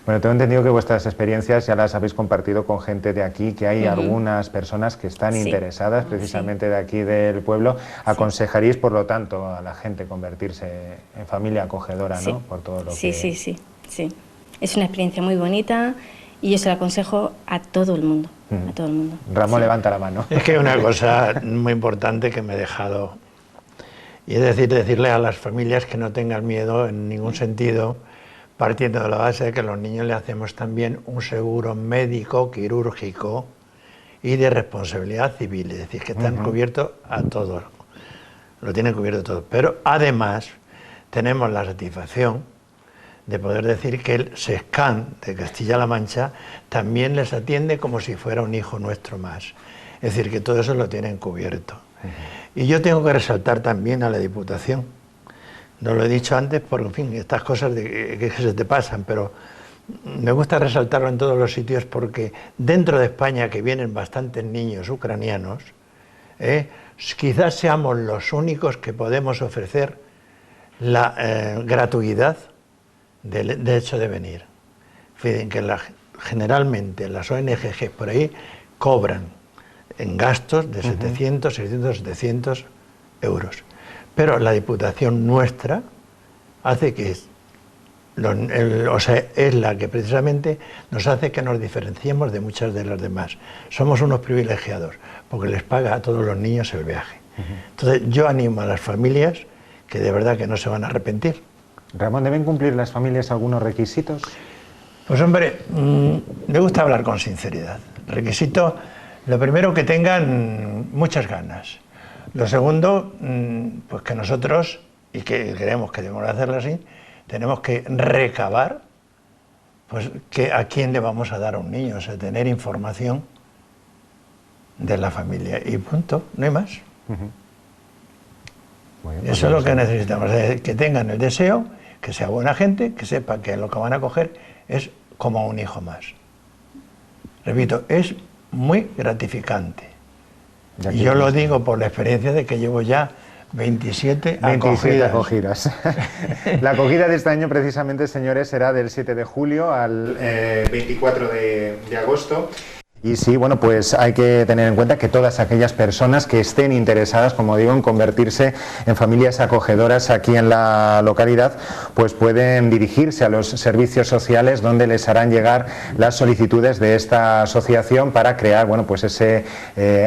Speaker 5: Bueno, tengo entendido que vuestras experiencias ya las habéis compartido con gente de aquí, que hay algunas personas que están interesadas precisamente de aquí del pueblo. ¿Aconsejaréis, por lo tanto, a la gente convertirse en familia acogedora, ¿no? Por todo lo que...
Speaker 6: Sí. Es una experiencia muy bonita y yo se la aconsejo a todo el mundo. A todo el mundo.
Speaker 5: Ramón, levanta la mano.
Speaker 4: Es que hay una cosa muy importante que me he dejado, y es decirle a las familias que no tengan miedo en ningún sentido, partiendo de la base de que a los niños le hacemos también un seguro médico, quirúrgico y de responsabilidad civil, es decir, que están cubiertos a todos, lo tienen cubierto todo. Pero además tenemos la satisfacción de poder decir que el SESCAN de Castilla-La Mancha también les atiende como si fuera un hijo nuestro más. Es decir, que todo eso lo tienen cubierto. Y yo tengo que resaltar también a la Diputación. No lo he dicho antes porque, en fin, estas cosas que se te pasan, pero me gusta resaltarlo en todos los sitios porque dentro de España, que vienen bastantes niños ucranianos, quizás seamos los únicos que podemos ofrecer la gratuidad del hecho de venir. Fíjense que generalmente las ONGs por ahí cobran en gastos de 700, 600, 700 euros. Pero la Diputación nuestra hace que es la que precisamente nos hace que nos diferenciemos de muchas de las demás. Somos unos privilegiados, porque les paga a todos los niños el viaje. Entonces yo animo a las familias que de verdad que no se van a arrepentir.
Speaker 5: Ramón, ¿deben cumplir las familias algunos requisitos?
Speaker 4: Pues hombre, me gusta hablar con sinceridad. Requisito, lo primero, que tengan muchas ganas. Lo segundo, pues que nosotros, y que creemos que debemos hacerlo así, tenemos que recabar pues que a quién le vamos a dar a un niño, o sea, tener información de la familia y punto, no hay más. Bueno, pues eso es lo que necesitamos, que tengan el deseo, que sea buena gente, que sepa que lo que van a coger es como un hijo más. Repito, es muy gratificante. Y yo lo digo por la experiencia de que llevo ya 27
Speaker 5: acogidas. La acogida de este año, precisamente, señores, será del 7 de julio al 24 de agosto. Y sí, bueno, pues hay que tener en cuenta que todas aquellas personas que estén interesadas, como digo, en convertirse en familias acogedoras aquí en la localidad, pues pueden dirigirse a los servicios sociales, donde les harán llegar las solicitudes de esta asociación para crear, bueno, pues ese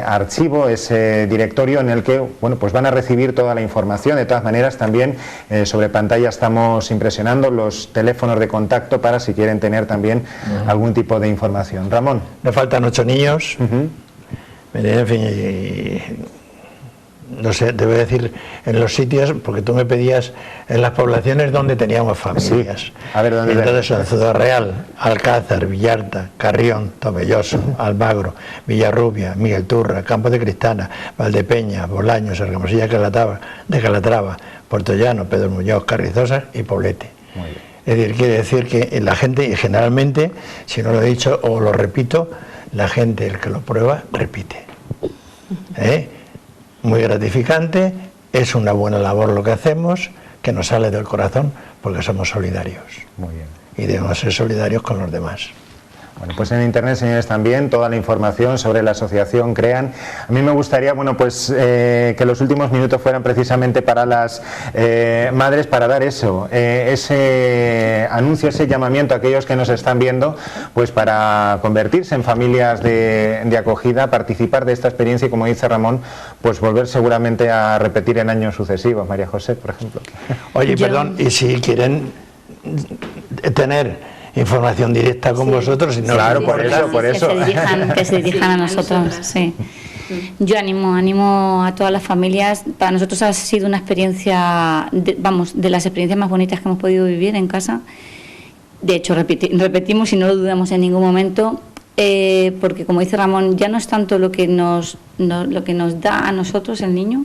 Speaker 5: archivo, ese directorio en el que, bueno, pues van a recibir toda la información. De todas maneras, también sobre pantalla estamos impresionando los teléfonos de contacto para si quieren tener también algún tipo de información. Ramón.
Speaker 4: Me faltan 8 niños, en fin, no sé, te voy a decir en los sitios, porque tú me pedías en las poblaciones donde teníamos familias.
Speaker 5: Sí. A ver, ¿dónde?
Speaker 4: Entonces son Ciudad Real, Alcázar, Villarta, Carrión, Tomelloso, Almagro, Villarrubia, Miguel Turra, Campo de Cristana, Valdepeña, Bolaños, Argamosilla de Calatrava, Puerto Llano, Pedro Muñoz, Carrizosas y Poblete. Muy bien. Es decir, quiere decir que la gente, y generalmente, si no lo he dicho o lo repito, la gente, el que lo prueba, repite. Muy gratificante, es una buena labor lo que hacemos, que nos sale del corazón, porque somos solidarios.
Speaker 5: Muy bien.
Speaker 4: Y debemos ser solidarios con los demás.
Speaker 5: Bueno, pues en internet, señores, también toda la información sobre la asociación CREAN. A mí me gustaría, bueno, pues que los últimos minutos fueran precisamente para las madres, para dar eso, ese anuncio, ese llamamiento a aquellos que nos están viendo, pues para convertirse en familias de acogida, participar de esta experiencia y, como dice Ramón, pues volver seguramente a repetir en años sucesivos. María José, por ejemplo.
Speaker 4: Oye, perdón, y si quieren tener información directa con vosotros, y no,
Speaker 5: claro, por eso.
Speaker 7: Que se dirijan a nosotros, sí. Yo animo a todas las familias. Para nosotros ha sido una experiencia, de las experiencias más bonitas que hemos podido vivir en casa. De hecho, repetimos y no lo dudamos en ningún momento, porque, como dice Ramón, ya no es tanto lo que nos da a nosotros el niño,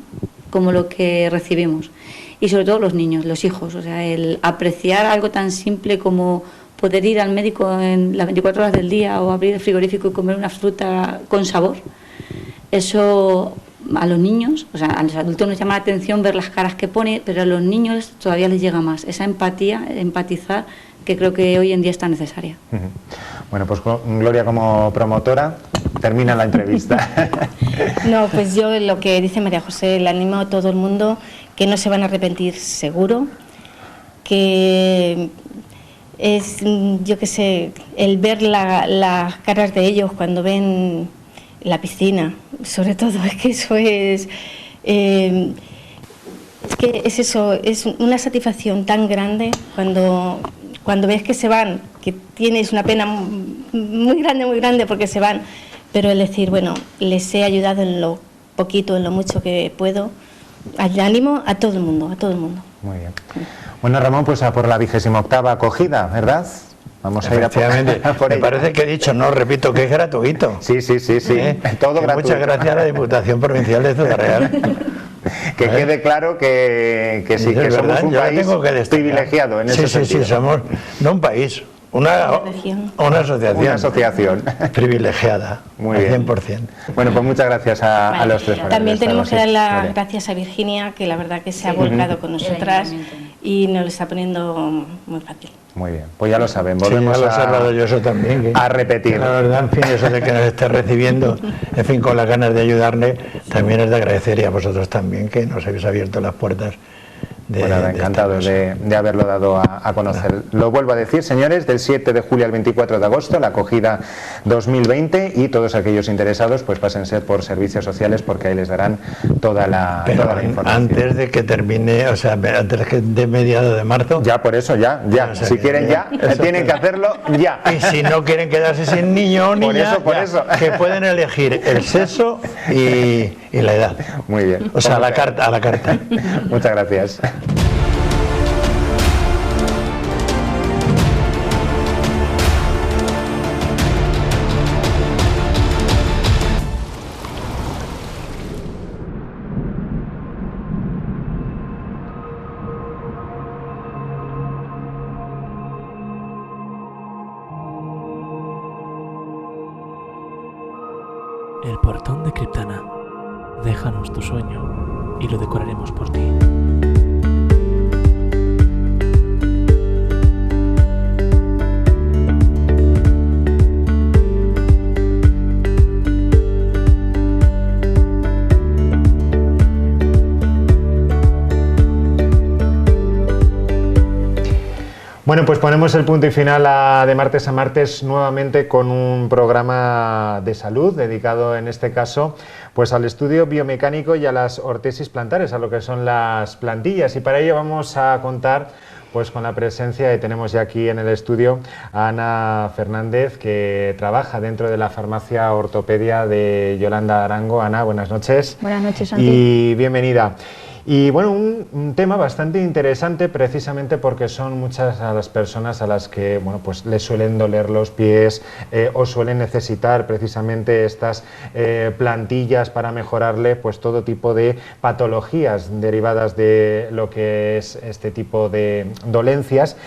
Speaker 7: como lo que recibimos. Y sobre todo los niños, los hijos. O sea, el apreciar algo tan simple como poder ir al médico en las 24 horas del día o abrir el frigorífico y comer una fruta con sabor. Eso a los niños, o sea, a los adultos nos llama la atención ver las caras que pone, pero a los niños todavía les llega más. Esa empatía, empatizar, que creo que hoy en día está necesaria.
Speaker 5: Bueno, pues Gloria, como promotora, termina la entrevista.
Speaker 6: No, pues yo lo que dice María José, le animo a todo el mundo que no se van a arrepentir seguro, que es, yo qué sé, el ver las caras de ellos cuando ven la piscina, sobre todo, es que eso es que es eso, es una satisfacción tan grande cuando ves que se van, que tienes una pena muy grande porque se van, pero el decir, bueno, les he ayudado en lo poquito, en lo mucho que puedo. Animo a todo el mundo, a todo el mundo.
Speaker 5: Muy bien. Bueno, Ramón, pues a por la 28ª acogida, ¿verdad? Vamos a ir a por
Speaker 4: Me parece que he dicho, no, repito, que es gratuito.
Speaker 5: Sí. Todo gratuito.
Speaker 4: Muchas gracias a la Diputación Provincial de Ciudad Real.
Speaker 5: Que quede claro que sí, que somos un país privilegiado en ese sentido.
Speaker 4: Sí, somos, no un país, una asociación privilegiada,
Speaker 5: muy bien.
Speaker 4: 100%.
Speaker 5: Bueno, pues muchas gracias a los tres.
Speaker 6: También tenemos que dar las gracias a Virginia, que la verdad que se ha volcado con nosotras y nos lo está poniendo muy fácil.
Speaker 5: Muy bien, pues ya lo saben, volvemos
Speaker 4: a
Speaker 5: repetir.
Speaker 4: La verdad, en fin, eso de que nos esté recibiendo, en fin, con las ganas de ayudarle, también es de agradecer, y a vosotros también, que nos habéis abierto las puertas.
Speaker 5: Encantados de haberlo dado a conocer. Lo vuelvo a decir, señores, del 7 de julio al 24 de agosto, la acogida 2020, y todos aquellos interesados, pues pásense por servicios sociales, porque ahí les darán toda la información.
Speaker 4: Antes de que termine, o sea, antes de mediados de marzo.
Speaker 5: Ya, por eso, ya. O sea, si quieren tienen que hacerlo ya.
Speaker 4: Y si no quieren quedarse sin niño o niña,
Speaker 5: por eso.
Speaker 4: Que pueden elegir el sexo y la edad.
Speaker 5: Muy bien.
Speaker 4: O sea, a la carta.
Speaker 5: Muchas gracias.
Speaker 8: El portón de Criptana. Déjanos tu sueño y lo decoraremos por ti.
Speaker 5: Bueno, pues ponemos el punto y final de martes a martes nuevamente con un programa de salud dedicado en este caso pues al estudio biomecánico y a las ortesis plantares, a lo que son las plantillas, y para ello vamos a contar pues con la presencia, y tenemos ya aquí en el estudio a Ana Fernández, que trabaja dentro de la farmacia ortopedia de Yolanda Arango. Ana, buenas noches.
Speaker 9: Buenas noches, Santi.
Speaker 5: Y bienvenida. Y bueno, un tema bastante interesante, precisamente porque son muchas las personas a las que pues les suelen doler los pies o suelen necesitar precisamente estas plantillas para mejorarle pues todo tipo de patologías derivadas de lo que es este tipo de dolencias.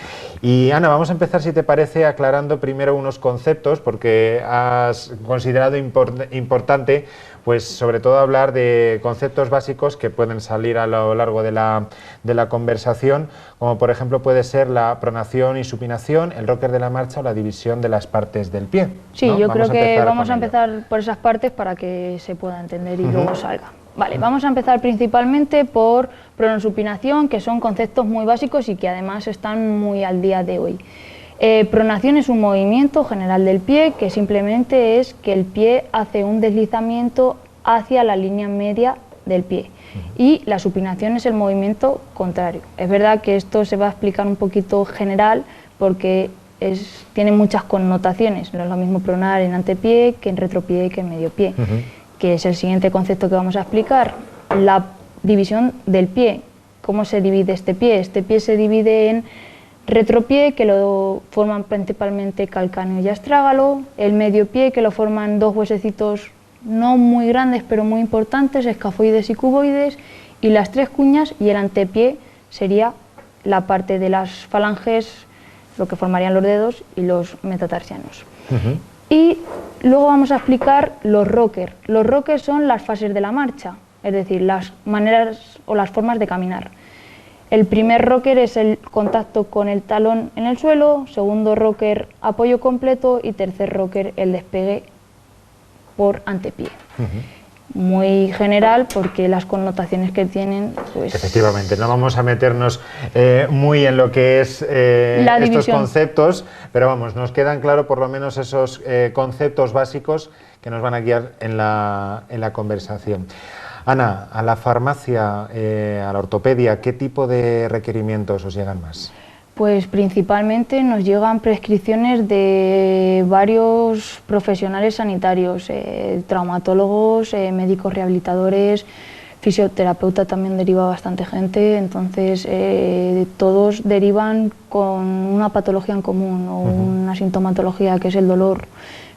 Speaker 5: Y Ana, vamos a empezar, si te parece, aclarando primero unos conceptos, porque has considerado importante pues sobre todo hablar de conceptos básicos que pueden salir a lo largo de la conversación, como por ejemplo puede ser la pronación y supinación, el rocker de la marcha o la división de las partes del pie.
Speaker 9: Sí,
Speaker 5: ¿no?
Speaker 9: yo creo que vamos a
Speaker 5: con ello.
Speaker 9: empezar por esas partes para que se pueda entender y luego salga. Vale, vamos a empezar principalmente por pronosupinación, que son conceptos muy básicos y que además están muy al día de hoy. Pronación es un movimiento general del pie que simplemente es que el pie hace un deslizamiento hacia la línea media del pie, y la supinación es el movimiento contrario. Es verdad que esto se va a explicar un poquito general porque tiene muchas connotaciones, no es lo mismo pronar en antepié que en retropié que en medio pie, que es el siguiente concepto que vamos a explicar. La división del pie. ¿Cómo se divide este pie? Este pie se divide en retropié, que lo forman principalmente calcáneo y astrágalo, el medio pie, que lo forman dos huesecitos no muy grandes pero muy importantes, escafoides y cuboides, y las tres cuñas, y el antepié sería la parte de las falanges, lo que formarían los dedos y los metatarsianos. Y luego vamos a explicar los rockers. Los rockers son las fases de la marcha, es decir, las maneras o las formas de caminar. El primer rocker es el contacto con el talón en el suelo, segundo rocker apoyo completo y tercer rocker el despegue por antepié. Muy general porque las connotaciones que tienen, pues...
Speaker 5: Efectivamente, no vamos a meternos muy en lo que es estos conceptos, pero vamos, nos quedan claro por lo menos esos conceptos básicos que nos van a guiar en la conversación. Ana, a la farmacia, a la ortopedia, ¿qué tipo de requerimientos os llegan más?
Speaker 9: Pues principalmente nos llegan prescripciones de varios profesionales sanitarios, traumatólogos, médicos rehabilitadores, fisioterapeuta también deriva bastante gente, entonces todos derivan con una patología en común o una sintomatología que es el dolor,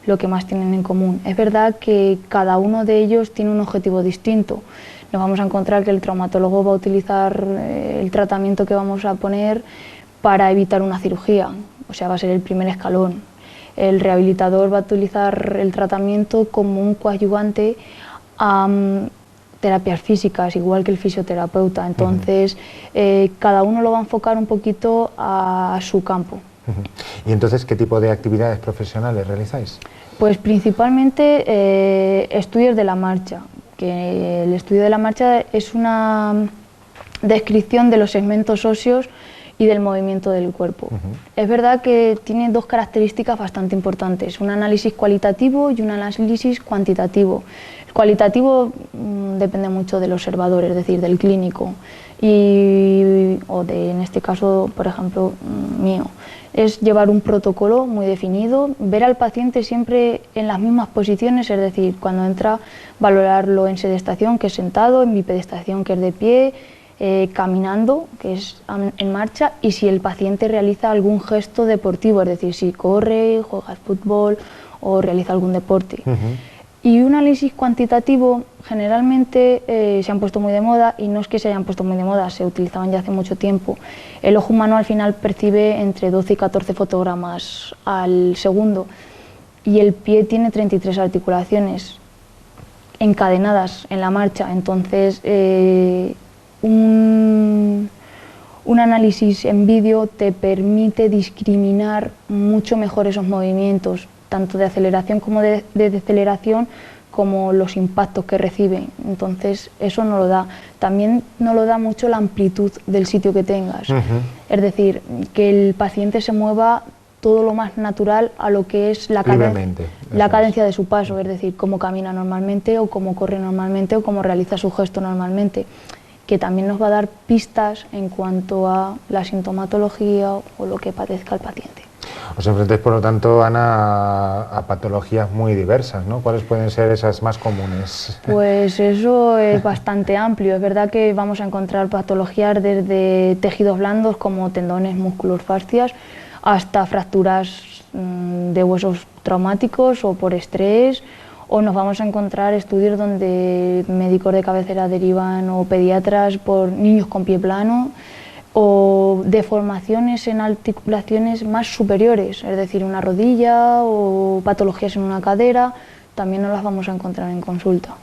Speaker 9: lo que más tienen en común. Es verdad que cada uno de ellos tiene un objetivo distinto. Nos vamos a encontrar que el traumatólogo va a utilizar el tratamiento que vamos a poner para evitar una cirugía, o sea, va a ser el primer escalón. El rehabilitador va a utilizar el tratamiento como un coadyuvante a terapias físicas, igual que el fisioterapeuta. Entonces, cada uno lo va a enfocar un poquito a su campo.
Speaker 5: ¿Y entonces qué tipo de actividades profesionales realizáis?
Speaker 9: Pues principalmente estudios de la marcha, que el estudio de la marcha es una descripción de los segmentos óseos y del movimiento del cuerpo. Es verdad que tiene dos características bastante importantes, un análisis cualitativo y un análisis cuantitativo. El cualitativo depende mucho del observador, es decir, del clínico, en este caso, por ejemplo, mío. Es llevar un protocolo muy definido, ver al paciente siempre en las mismas posiciones, es decir, cuando entra, valorarlo en sedestación, que es sentado, en bipedestación, que es de pie, caminando, que es en marcha, y si el paciente realiza algún gesto deportivo, es decir, si corre, juega al fútbol o realiza algún deporte. Y un análisis cuantitativo generalmente se han puesto muy de moda, y no es que se hayan puesto muy de moda, se utilizaban ya hace mucho tiempo. El ojo humano al final percibe entre 12 y 14 fotogramas al segundo, y el pie tiene 33 articulaciones encadenadas en la marcha, entonces un análisis en vídeo te permite discriminar mucho mejor esos movimientos, tanto de aceleración como de deceleración, como los impactos que reciben. Entonces eso no lo da. También no lo da mucho la amplitud del sitio que tengas. Es decir, que el paciente se mueva todo lo más natural a lo que es la cadencia de su paso, es decir, cómo camina normalmente o cómo corre normalmente o cómo realiza su gesto normalmente, que también nos va a dar pistas en cuanto a la sintomatología o lo que padezca el paciente.
Speaker 5: Os enfrentáis, por lo tanto, Ana, a patologías muy diversas, ¿no? ¿Cuáles pueden ser esas más comunes?
Speaker 9: Pues eso es bastante amplio. Es verdad que vamos a encontrar patologías desde tejidos blandos como tendones, músculos, fascias, hasta fracturas de huesos traumáticos o por estrés, o nos vamos a encontrar estudios donde médicos de cabecera derivan o pediatras por niños con pie plano, o deformaciones en articulaciones más superiores, es decir, una rodilla o patologías en una cadera. también no las vamos a encontrar en consulta.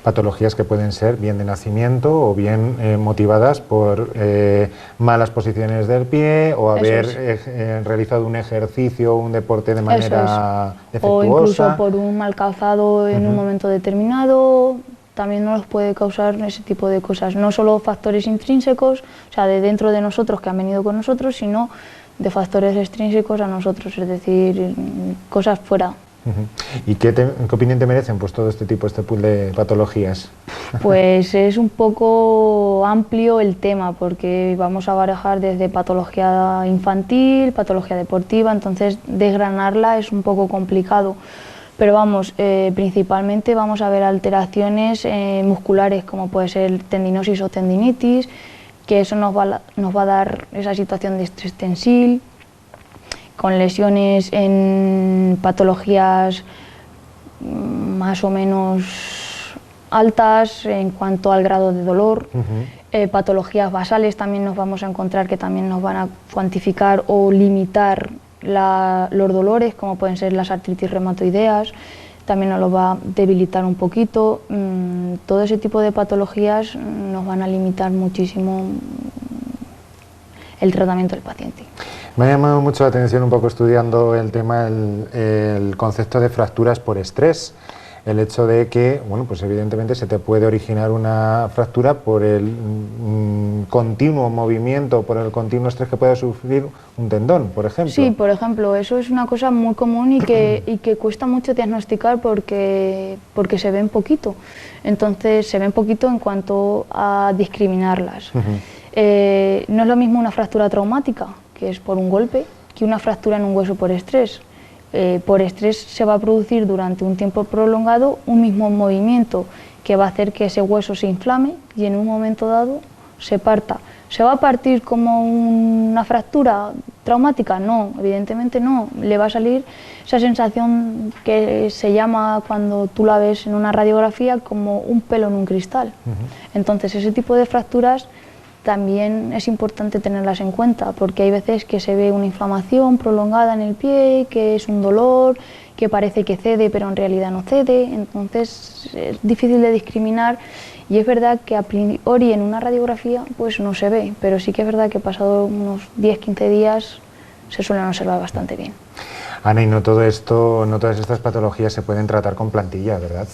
Speaker 5: Patologías que pueden ser bien de nacimiento o bien motivadas por malas posiciones del pie o haber realizado un ejercicio o un deporte de manera defectuosa.
Speaker 9: O incluso por un mal calzado en un momento determinado, también nos puede causar ese tipo de cosas. No solo factores intrínsecos, o sea, de dentro de nosotros que han venido con nosotros, sino de factores extrínsecos a nosotros, es decir, cosas fuera.
Speaker 5: ¿Y qué opinión te merecen pues todo este pool de patologías?
Speaker 9: Pues es un poco amplio el tema, porque vamos a barajar desde patología infantil, patología deportiva, entonces desgranarla es un poco complicado. Pero vamos, principalmente vamos a ver alteraciones musculares, como puede ser tendinosis o tendinitis, que eso nos va a dar esa situación de estrés tensil, con lesiones en patologías más o menos altas en cuanto al grado de dolor. Patologías basales también nos vamos a encontrar que también nos van a cuantificar o limitar los dolores, como pueden ser las artritis reumatoideas, también nos lo va a debilitar un poquito. Todo ese tipo de patologías nos van a limitar muchísimo el tratamiento del paciente.
Speaker 5: Me ha llamado mucho la atención un poco estudiando el tema, el concepto de fracturas por estrés. El hecho de que, bueno, pues evidentemente se te puede originar una fractura por el continuo movimiento, por el continuo estrés que pueda sufrir un tendón, por ejemplo.
Speaker 9: Sí, por ejemplo, eso es una cosa muy común y que cuesta mucho diagnosticar porque se ven poquito. Entonces se ven poquito en cuanto a discriminarlas. No es lo mismo una fractura traumática, que es por un golpe, que una fractura en un hueso por estrés. Por estrés se va a producir durante un tiempo prolongado un mismo movimiento que va a hacer que ese hueso se inflame y en un momento dado se parta. ¿Se va a partir como una fractura traumática? No, evidentemente no. Le va a salir esa sensación que se llama, cuando tú la ves en una radiografía, como un pelo en un cristal. Entonces ese tipo de fracturas también es importante tenerlas en cuenta, porque hay veces que se ve una inflamación prolongada en el pie, que es un dolor, que parece que cede pero en realidad no cede, entonces es difícil de discriminar y es verdad que a priori en una radiografía pues no se ve, pero sí que es verdad que pasado unos 10-15 días se suelen observar bastante bien.
Speaker 5: Ana, y no todas estas patologías se pueden tratar con plantilla, ¿verdad?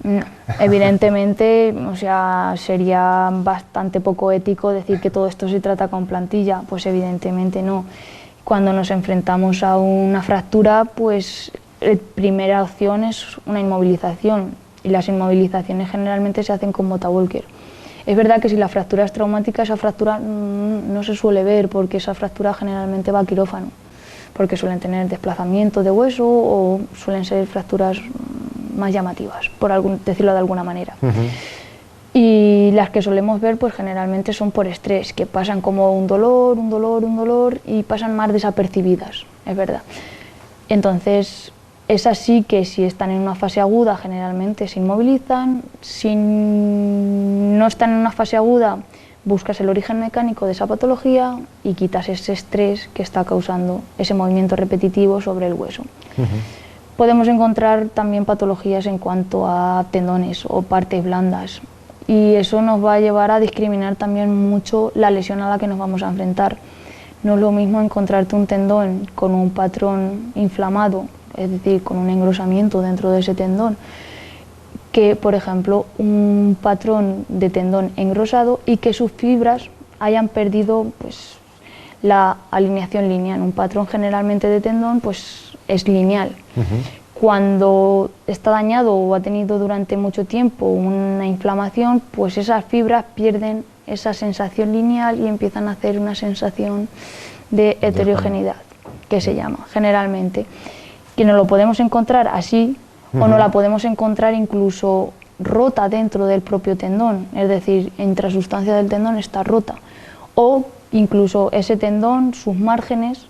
Speaker 9: No, evidentemente, o sea, sería bastante poco ético decir que todo esto se trata con plantilla, pues evidentemente no. Cuando nos enfrentamos a una fractura, pues la primera opción es una inmovilización y las inmovilizaciones generalmente se hacen con bota Walker. Es verdad que si la fractura es traumática, esa fractura no se suele ver porque esa fractura generalmente va a quirófano, porque suelen tener desplazamiento de hueso o suelen ser fracturas más llamativas, por decirlo de alguna manera. Y las que solemos ver pues generalmente son por estrés, que pasan como un dolor y pasan más desapercibidas, es verdad. Entonces, es así que si están en una fase aguda generalmente se inmovilizan, si no están en una fase aguda buscas el origen mecánico de esa patología y quitas ese estrés que está causando ese movimiento repetitivo sobre el hueso. Podemos encontrar también patologías en cuanto a tendones o partes blandas y eso nos va a llevar a discriminar también mucho la lesión a la que nos vamos a enfrentar. No es lo mismo encontrarte un tendón con un patrón inflamado, es decir, con un engrosamiento dentro de ese tendón, que, por ejemplo, un patrón de tendón engrosado y que sus fibras hayan perdido pues, la alineación lineal. Un patrón generalmente de tendón pues, es lineal. Cuando está dañado o ha tenido durante mucho tiempo una inflamación, pues esas fibras pierden esa sensación lineal y empiezan a hacer una sensación de heterogeneidad, que se llama generalmente. Que no lo podemos encontrar así, o no la podemos encontrar incluso rota dentro del propio tendón, es decir, intrasustancia del tendón está rota, o incluso ese tendón, sus márgenes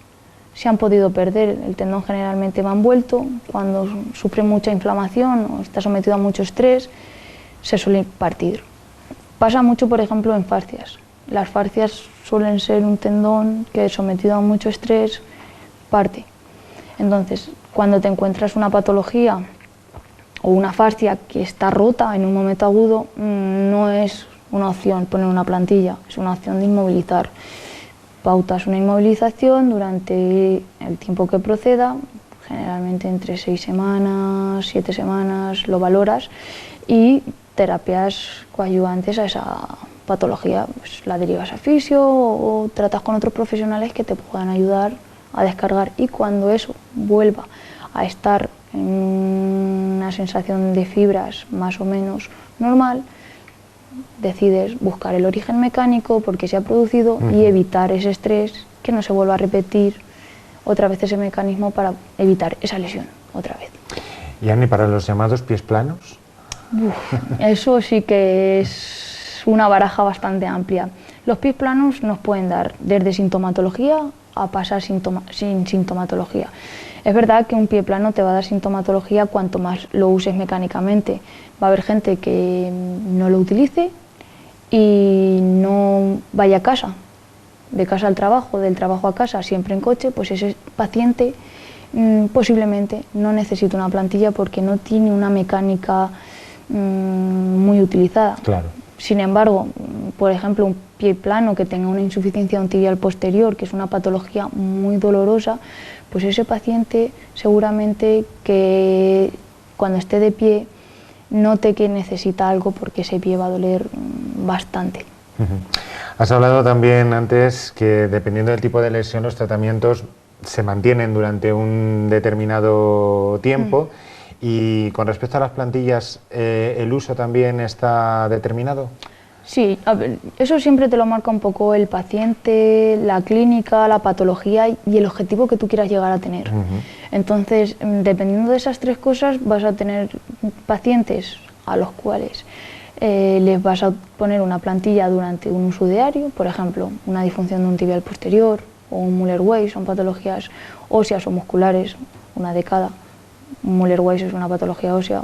Speaker 9: se han podido perder. El tendón generalmente va envuelto, cuando sufre mucha inflamación o está sometido a mucho estrés, se suele partir. Pasa mucho, por ejemplo, en fascias. Las fascias suelen ser un tendón que, sometido a mucho estrés, parte. Entonces, cuando te encuentras una patología o una fascia que está rota en un momento agudo, no es una opción poner una plantilla, es una opción de inmovilizar. Pautas una inmovilización durante el tiempo que proceda, generalmente entre 6 semanas, 7 semanas, lo valoras, y terapias coadyuvantes a esa patología, pues la derivas a fisio o tratas con otros profesionales que te puedan ayudar a descargar, y cuando eso vuelva a estar en una sensación de fibras más o menos normal, decides buscar el origen mecánico, por qué se ha producido, y evitar ese estrés, que no se vuelva a repetir otra vez ese mecanismo para evitar esa lesión otra vez.
Speaker 5: ¿Y Ani, para los llamados pies planos?
Speaker 9: Eso sí que es una baraja bastante amplia. Los pies planos nos pueden dar desde sintomatología a pasar sin sintomatología. Es verdad que un pie plano te va a dar sintomatología cuanto más lo uses mecánicamente. Va a haber gente que no lo utilice y no vaya a casa, de casa al trabajo, del trabajo a casa, siempre en coche, pues ese paciente posiblemente no necesita una plantilla porque no tiene una mecánica muy utilizada.
Speaker 5: Claro.
Speaker 9: Sin embargo, por ejemplo, un pie plano que tenga una insuficiencia de un tibial posterior, que es una patología muy dolorosa, pues ese paciente seguramente que cuando esté de pie note que necesita algo, porque ese pie va a doler bastante.
Speaker 5: Has hablado también antes que dependiendo del tipo de lesión los tratamientos se mantienen durante un determinado tiempo. Y con respecto a las plantillas, ¿el uso también está determinado?
Speaker 9: Sí, a ver, eso siempre te lo marca un poco el paciente, la clínica, la patología y el objetivo que tú quieras llegar a tener. Entonces, dependiendo de esas tres cosas, vas a tener pacientes a los cuales les vas a poner una plantilla durante un uso diario, por ejemplo, una disfunción de un tibial posterior o un Müller-Weiss, son patologías óseas o musculares, una de cada. Müller-Weiss es una patología ósea,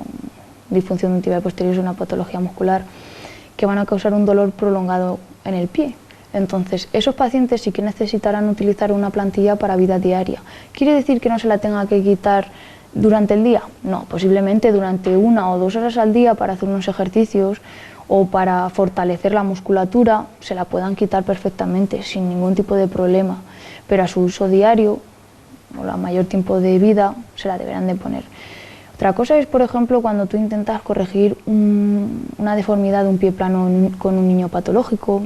Speaker 9: disfunción de un tibial posterior es una patología muscular, que van a causar un dolor prolongado en el pie. Entonces, esos pacientes sí que necesitarán utilizar una plantilla para vida diaria. ¿Quiere decir que no se la tenga que quitar durante el día? No, posiblemente durante 1 o 2 horas al día para hacer unos ejercicios o para fortalecer la musculatura, se la puedan quitar perfectamente, sin ningún tipo de problema, pero a su uso diario, o la mayor tiempo de vida, se la deberán de poner. Otra cosa es, por ejemplo, cuando tú intentas corregir una deformidad de un pie plano con un niño patológico,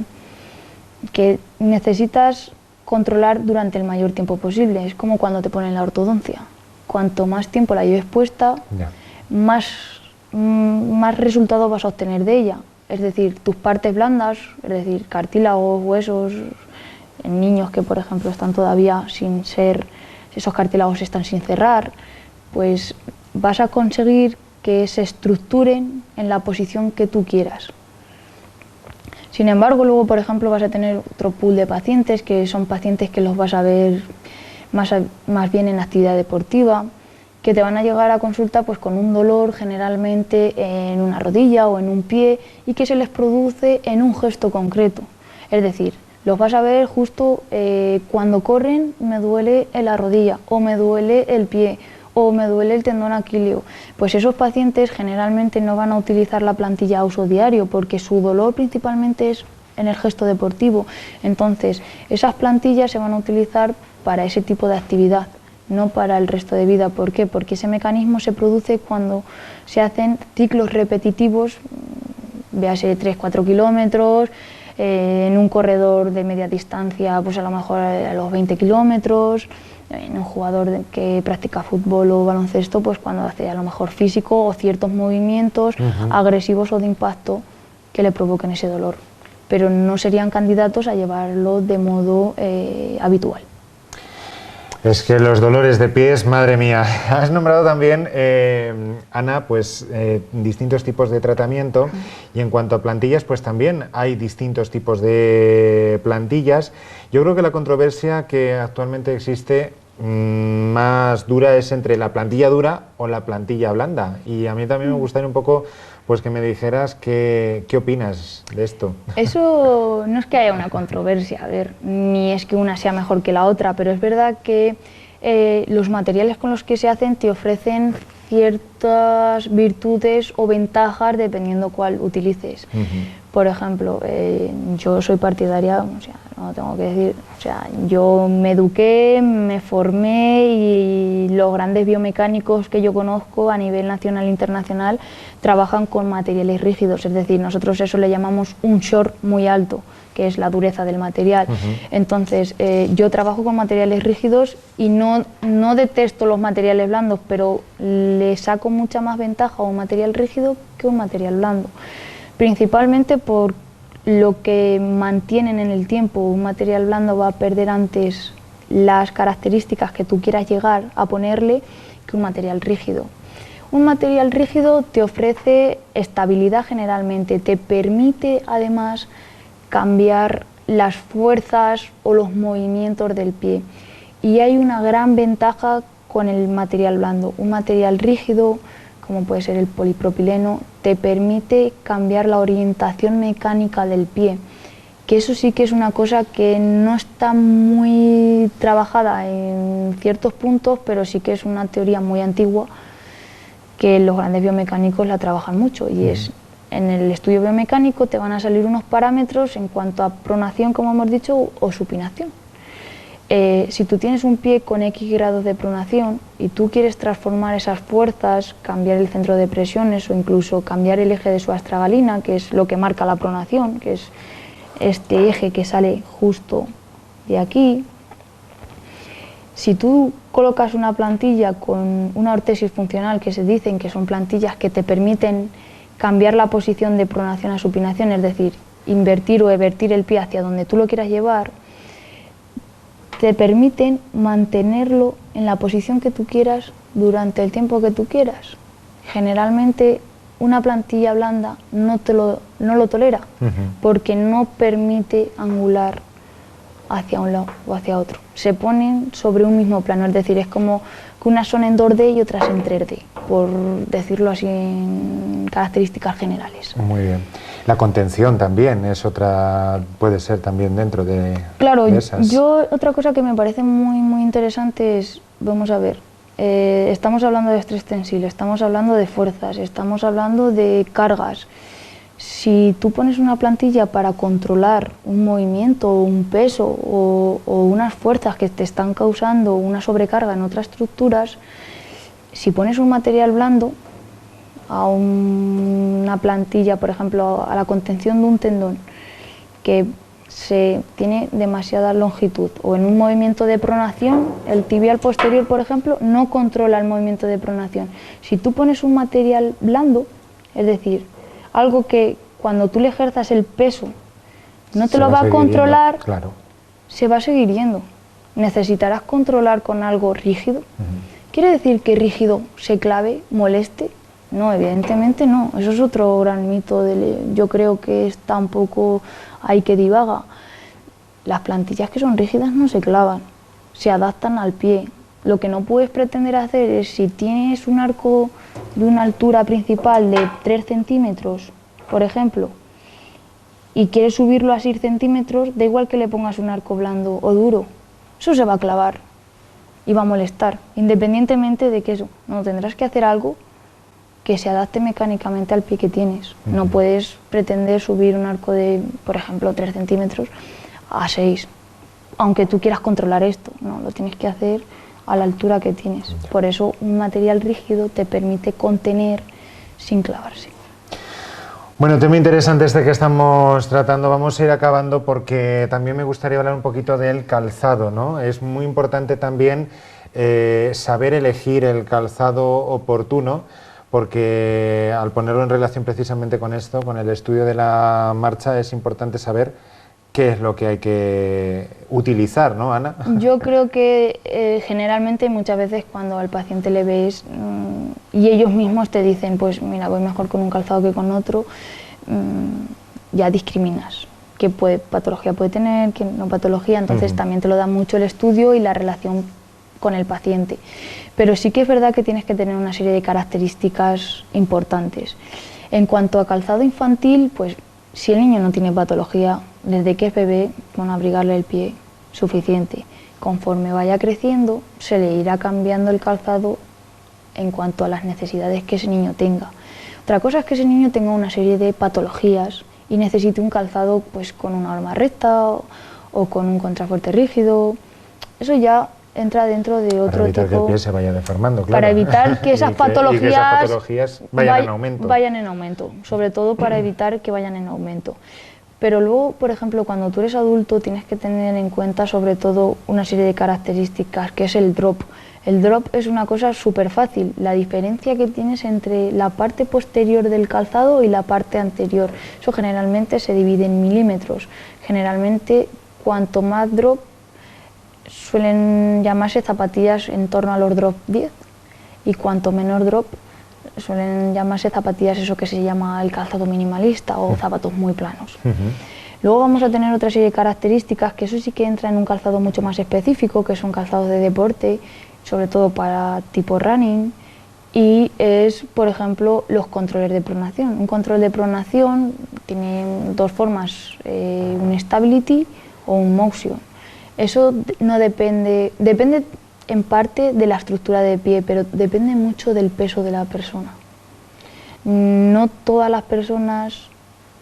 Speaker 9: que necesitas controlar durante el mayor tiempo posible. Es como cuando te ponen la ortodoncia. Cuanto más tiempo la lleves puesta, más resultados vas a obtener de ella. Es decir, tus partes blandas, es decir, cartílagos, huesos, en niños que, por ejemplo, están todavía sin ser, esos cartílagos están sin cerrar, pues vas a conseguir que se estructuren en la posición que tú quieras. Sin embargo, luego, por ejemplo, vas a tener otro pool de pacientes que son pacientes que los vas a ver más bien en actividad deportiva, que te van a llegar a consulta pues con un dolor generalmente en una rodilla o en un pie y que se les produce en un gesto concreto. Es decir, los vas a ver justo cuando corren, me duele en la rodilla o me duele el pie o me duele el tendón aquileo. Pues esos pacientes generalmente no van a utilizar la plantilla a uso diario porque su dolor principalmente es en el gesto deportivo. Entonces, esas plantillas se van a utilizar para ese tipo de actividad, no para el resto de vida. ¿Por qué? Porque ese mecanismo se produce cuando se hacen ciclos repetitivos, véase 3-4 kilómetros, en un corredor de media distancia, pues a lo mejor a los 20 kilómetros, en un jugador que practica fútbol o baloncesto, pues cuando hace a lo mejor físico o ciertos movimientos agresivos o de impacto que le provoquen ese dolor. Pero no serían candidatos a llevarlo de modo habitual.
Speaker 5: Es que los dolores de pies, madre mía. Has nombrado también, Ana, pues distintos tipos de tratamiento y en cuanto a plantillas, pues también hay distintos tipos de plantillas. Yo creo que la controversia que actualmente existe más dura es entre la plantilla dura o la plantilla blanda. Y a mí también me gustaría un poco pues que me dijeras qué opinas de esto.
Speaker 9: Eso no es que haya una controversia, a ver, ni es que una sea mejor que la otra, pero es verdad que los materiales con los que se hacen te ofrecen ciertas virtudes o ventajas dependiendo cuál utilices. Por ejemplo, yo soy partidaria, o sea, no tengo que decir, o sea, yo me eduqué, me formé y los grandes biomecánicos que yo conozco a nivel nacional e internacional trabajan con materiales rígidos, es decir, nosotros eso le llamamos un short muy alto, que es la dureza del material. Entonces, yo trabajo con materiales rígidos y no detesto los materiales blandos, pero le saco mucha más ventaja a un material rígido que un material blando. Principalmente por lo que mantienen en el tiempo. Un material blando va a perder antes las características que tú quieras llegar a ponerle que un material rígido. Un material rígido te ofrece estabilidad generalmente, te permite además cambiar las fuerzas o los movimientos del pie. Y hay una gran ventaja con el material blando. Un material rígido, como puede ser el polipropileno, te permite cambiar la orientación mecánica del pie, que eso sí que es una cosa que no está muy trabajada en ciertos puntos, pero sí que es una teoría muy antigua que los grandes biomecánicos la trabajan mucho, y es, en el estudio biomecánico te van a salir unos parámetros en cuanto a pronación, como hemos dicho, o supinación. Si tú tienes un pie con X grados de pronación y tú quieres transformar esas fuerzas, cambiar el centro de presiones o incluso cambiar el eje de su astragalina, que es lo que marca la pronación, que es este eje que sale justo de aquí, si tú colocas una plantilla con una ortesis funcional, que se dicen que son plantillas que te permiten cambiar la posición de pronación a supinación, es decir, invertir o evertir el pie hacia donde tú lo quieras llevar, te permiten mantenerlo en la posición que tú quieras durante el tiempo que tú quieras. Generalmente una plantilla blanda no lo tolera, porque no permite angular hacia un lado o hacia otro. Se ponen sobre un mismo plano, es decir, es como que unas son en 2D y otras en 3D, por decirlo así en características generales.
Speaker 5: Muy bien. La contención también es otra, puede ser también dentro de,
Speaker 9: claro,
Speaker 5: de esas.
Speaker 9: Yo otra cosa que me parece muy interesante es, vamos a ver, estamos hablando de estrés tensible, estamos hablando de fuerzas, estamos hablando de cargas. Si tú pones una plantilla para controlar un movimiento, un peso o unas fuerzas que te están causando una sobrecarga en otras estructuras, si pones un material blando a una plantilla, por ejemplo, a la contención de un tendón que tiene demasiada longitud, o en un movimiento de pronación, el tibial posterior, por ejemplo, no controla el movimiento de pronación. Si tú pones un material blando, es decir, algo que cuando tú le ejerzas el peso no te lo va a controlar,
Speaker 5: claro,
Speaker 9: se va a seguir yendo. Necesitarás controlar con algo rígido. ¿Quiere decir que rígido se clave, moleste? No, evidentemente no. Eso es otro gran mito. Yo creo que está un poco ahí que divaga. Las plantillas que son rígidas no se clavan, se adaptan al pie. Lo que no puedes pretender hacer es, si tienes un arco de una altura principal de 3 centímetros, por ejemplo, y quieres subirlo a 6 centímetros, da igual que le pongas un arco blando o duro, eso se va a clavar y va a molestar, independientemente de que eso, no, tendrás que hacer algo que se adapte mecánicamente al pie que tienes. No puedes pretender subir un arco de, por ejemplo, 3 centímetros a 6, aunque tú quieras controlar esto, no, lo tienes que hacer a la altura que tienes. Por eso un material rígido te permite contener sin clavarse.
Speaker 5: Bueno, tema interesante este que estamos tratando. Vamos a ir acabando porque también me gustaría hablar un poquito del calzado, ¿no? Es muy importante también saber elegir el calzado oportuno, porque al ponerlo en relación precisamente con esto, con el estudio de la marcha, es importante saber qué es lo que hay que utilizar, ¿no, Ana?
Speaker 9: Yo creo que generalmente muchas veces cuando al paciente le ves y ellos mismos te dicen, pues mira, voy mejor con un calzado que con otro, ya discriminas qué patología puede tener, qué no patología, entonces también te lo da mucho el estudio y la relación con el paciente. Pero sí que es verdad que tienes que tener una serie de características importantes. En cuanto a calzado infantil, pues si el niño no tiene patología, desde que es bebé, con abrigarle el pie suficiente. Conforme vaya creciendo, se le irá cambiando el calzado en cuanto a las necesidades que ese niño tenga. Otra cosa es que ese niño tenga una serie de patologías y necesite un calzado pues con una horma recta o con un contrafuerte rígido. Eso ya entra dentro de otro
Speaker 5: para evitar
Speaker 9: tipo,
Speaker 5: que el pie se vaya deformando, claro.
Speaker 9: para evitar que esas
Speaker 5: patologías vayan
Speaker 9: en aumento, sobre todo para evitar que vayan en aumento. Pero luego, por ejemplo, cuando tú eres adulto tienes que tener en cuenta sobre todo una serie de características, que es el drop. El drop es una cosa súper fácil, la diferencia que tienes entre la parte posterior del calzado y la parte anterior. Eso generalmente se divide en milímetros. Generalmente, cuanto más drop, suelen llamarse zapatillas en torno a los drop 10, y cuanto menor drop, suelen llamarse zapatillas, eso que se llama el calzado minimalista o zapatos muy planos. Luego vamos a tener otra serie de características, que eso sí que entra en un calzado mucho más específico, que son calzados de deporte, sobre todo para tipo running, y es, por ejemplo, los controles de pronación. Un control de pronación tiene dos formas, un stability o un motion. Eso no depende en parte de la estructura de pie, pero depende mucho del peso de la persona. No todas las personas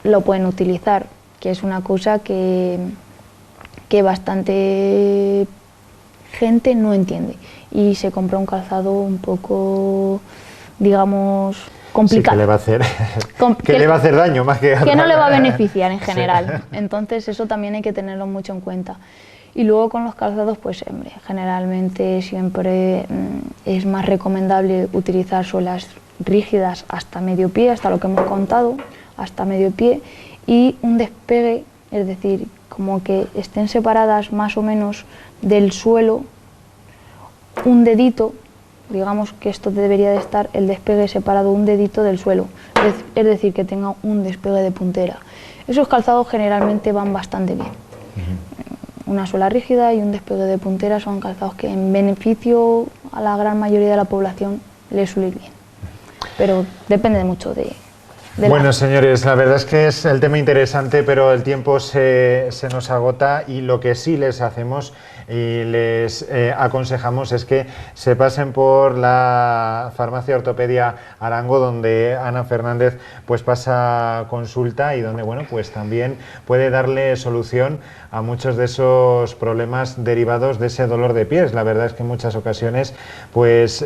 Speaker 9: lo pueden utilizar, que es una cosa que bastante gente no entiende y se compra un calzado un poco, digamos, complicado.
Speaker 5: Sí, que le va a hacer, le va a hacer daño más que
Speaker 9: no le va a beneficiar en general. Sí. Entonces eso también hay que tenerlo mucho en cuenta. Y luego con los calzados, pues hombre, generalmente siempre es más recomendable utilizar suelas rígidas hasta medio pie, hasta lo que hemos contado, hasta medio pie, y un despegue, es decir, como que estén separadas más o menos del suelo un dedito, digamos que esto debería de estar el despegue separado un dedito del suelo, es decir, que tenga un despegue de puntera. Esos calzados generalmente van bastante bien. Una suela rígida y un despegue de puntera son calzados que en beneficio a la gran mayoría de la población les suele ir bien, pero depende mucho de
Speaker 5: bueno, señores, la verdad es que es el tema interesante, pero el tiempo se nos agota, y lo que sí les hacemos y les aconsejamos es que se pasen por la farmacia Ortopedia Arango, donde Ana Fernández pues pasa consulta y donde bueno pues también puede darle solución a muchos de esos problemas derivados de ese dolor de pies. La verdad es que en muchas ocasiones pues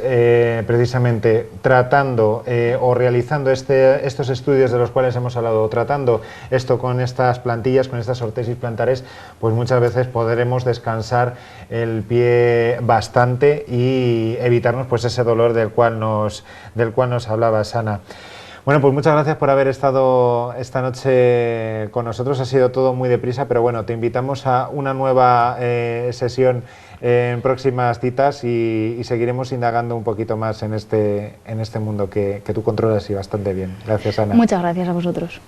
Speaker 5: precisamente tratando o realizando estos estudios de los cuales hemos hablado, tratando esto con estas plantillas, con estas ortesis plantares, pues muchas veces podremos descansar el pie bastante y evitarnos pues ese dolor del cual nos hablaba Ana. Bueno, pues muchas gracias por haber estado esta noche con nosotros. Ha sido todo muy deprisa, pero bueno, te invitamos a una nueva sesión en próximas citas y seguiremos indagando un poquito más en este mundo que tú controlas y bastante bien. Gracias, Ana.
Speaker 9: Muchas gracias a vosotros.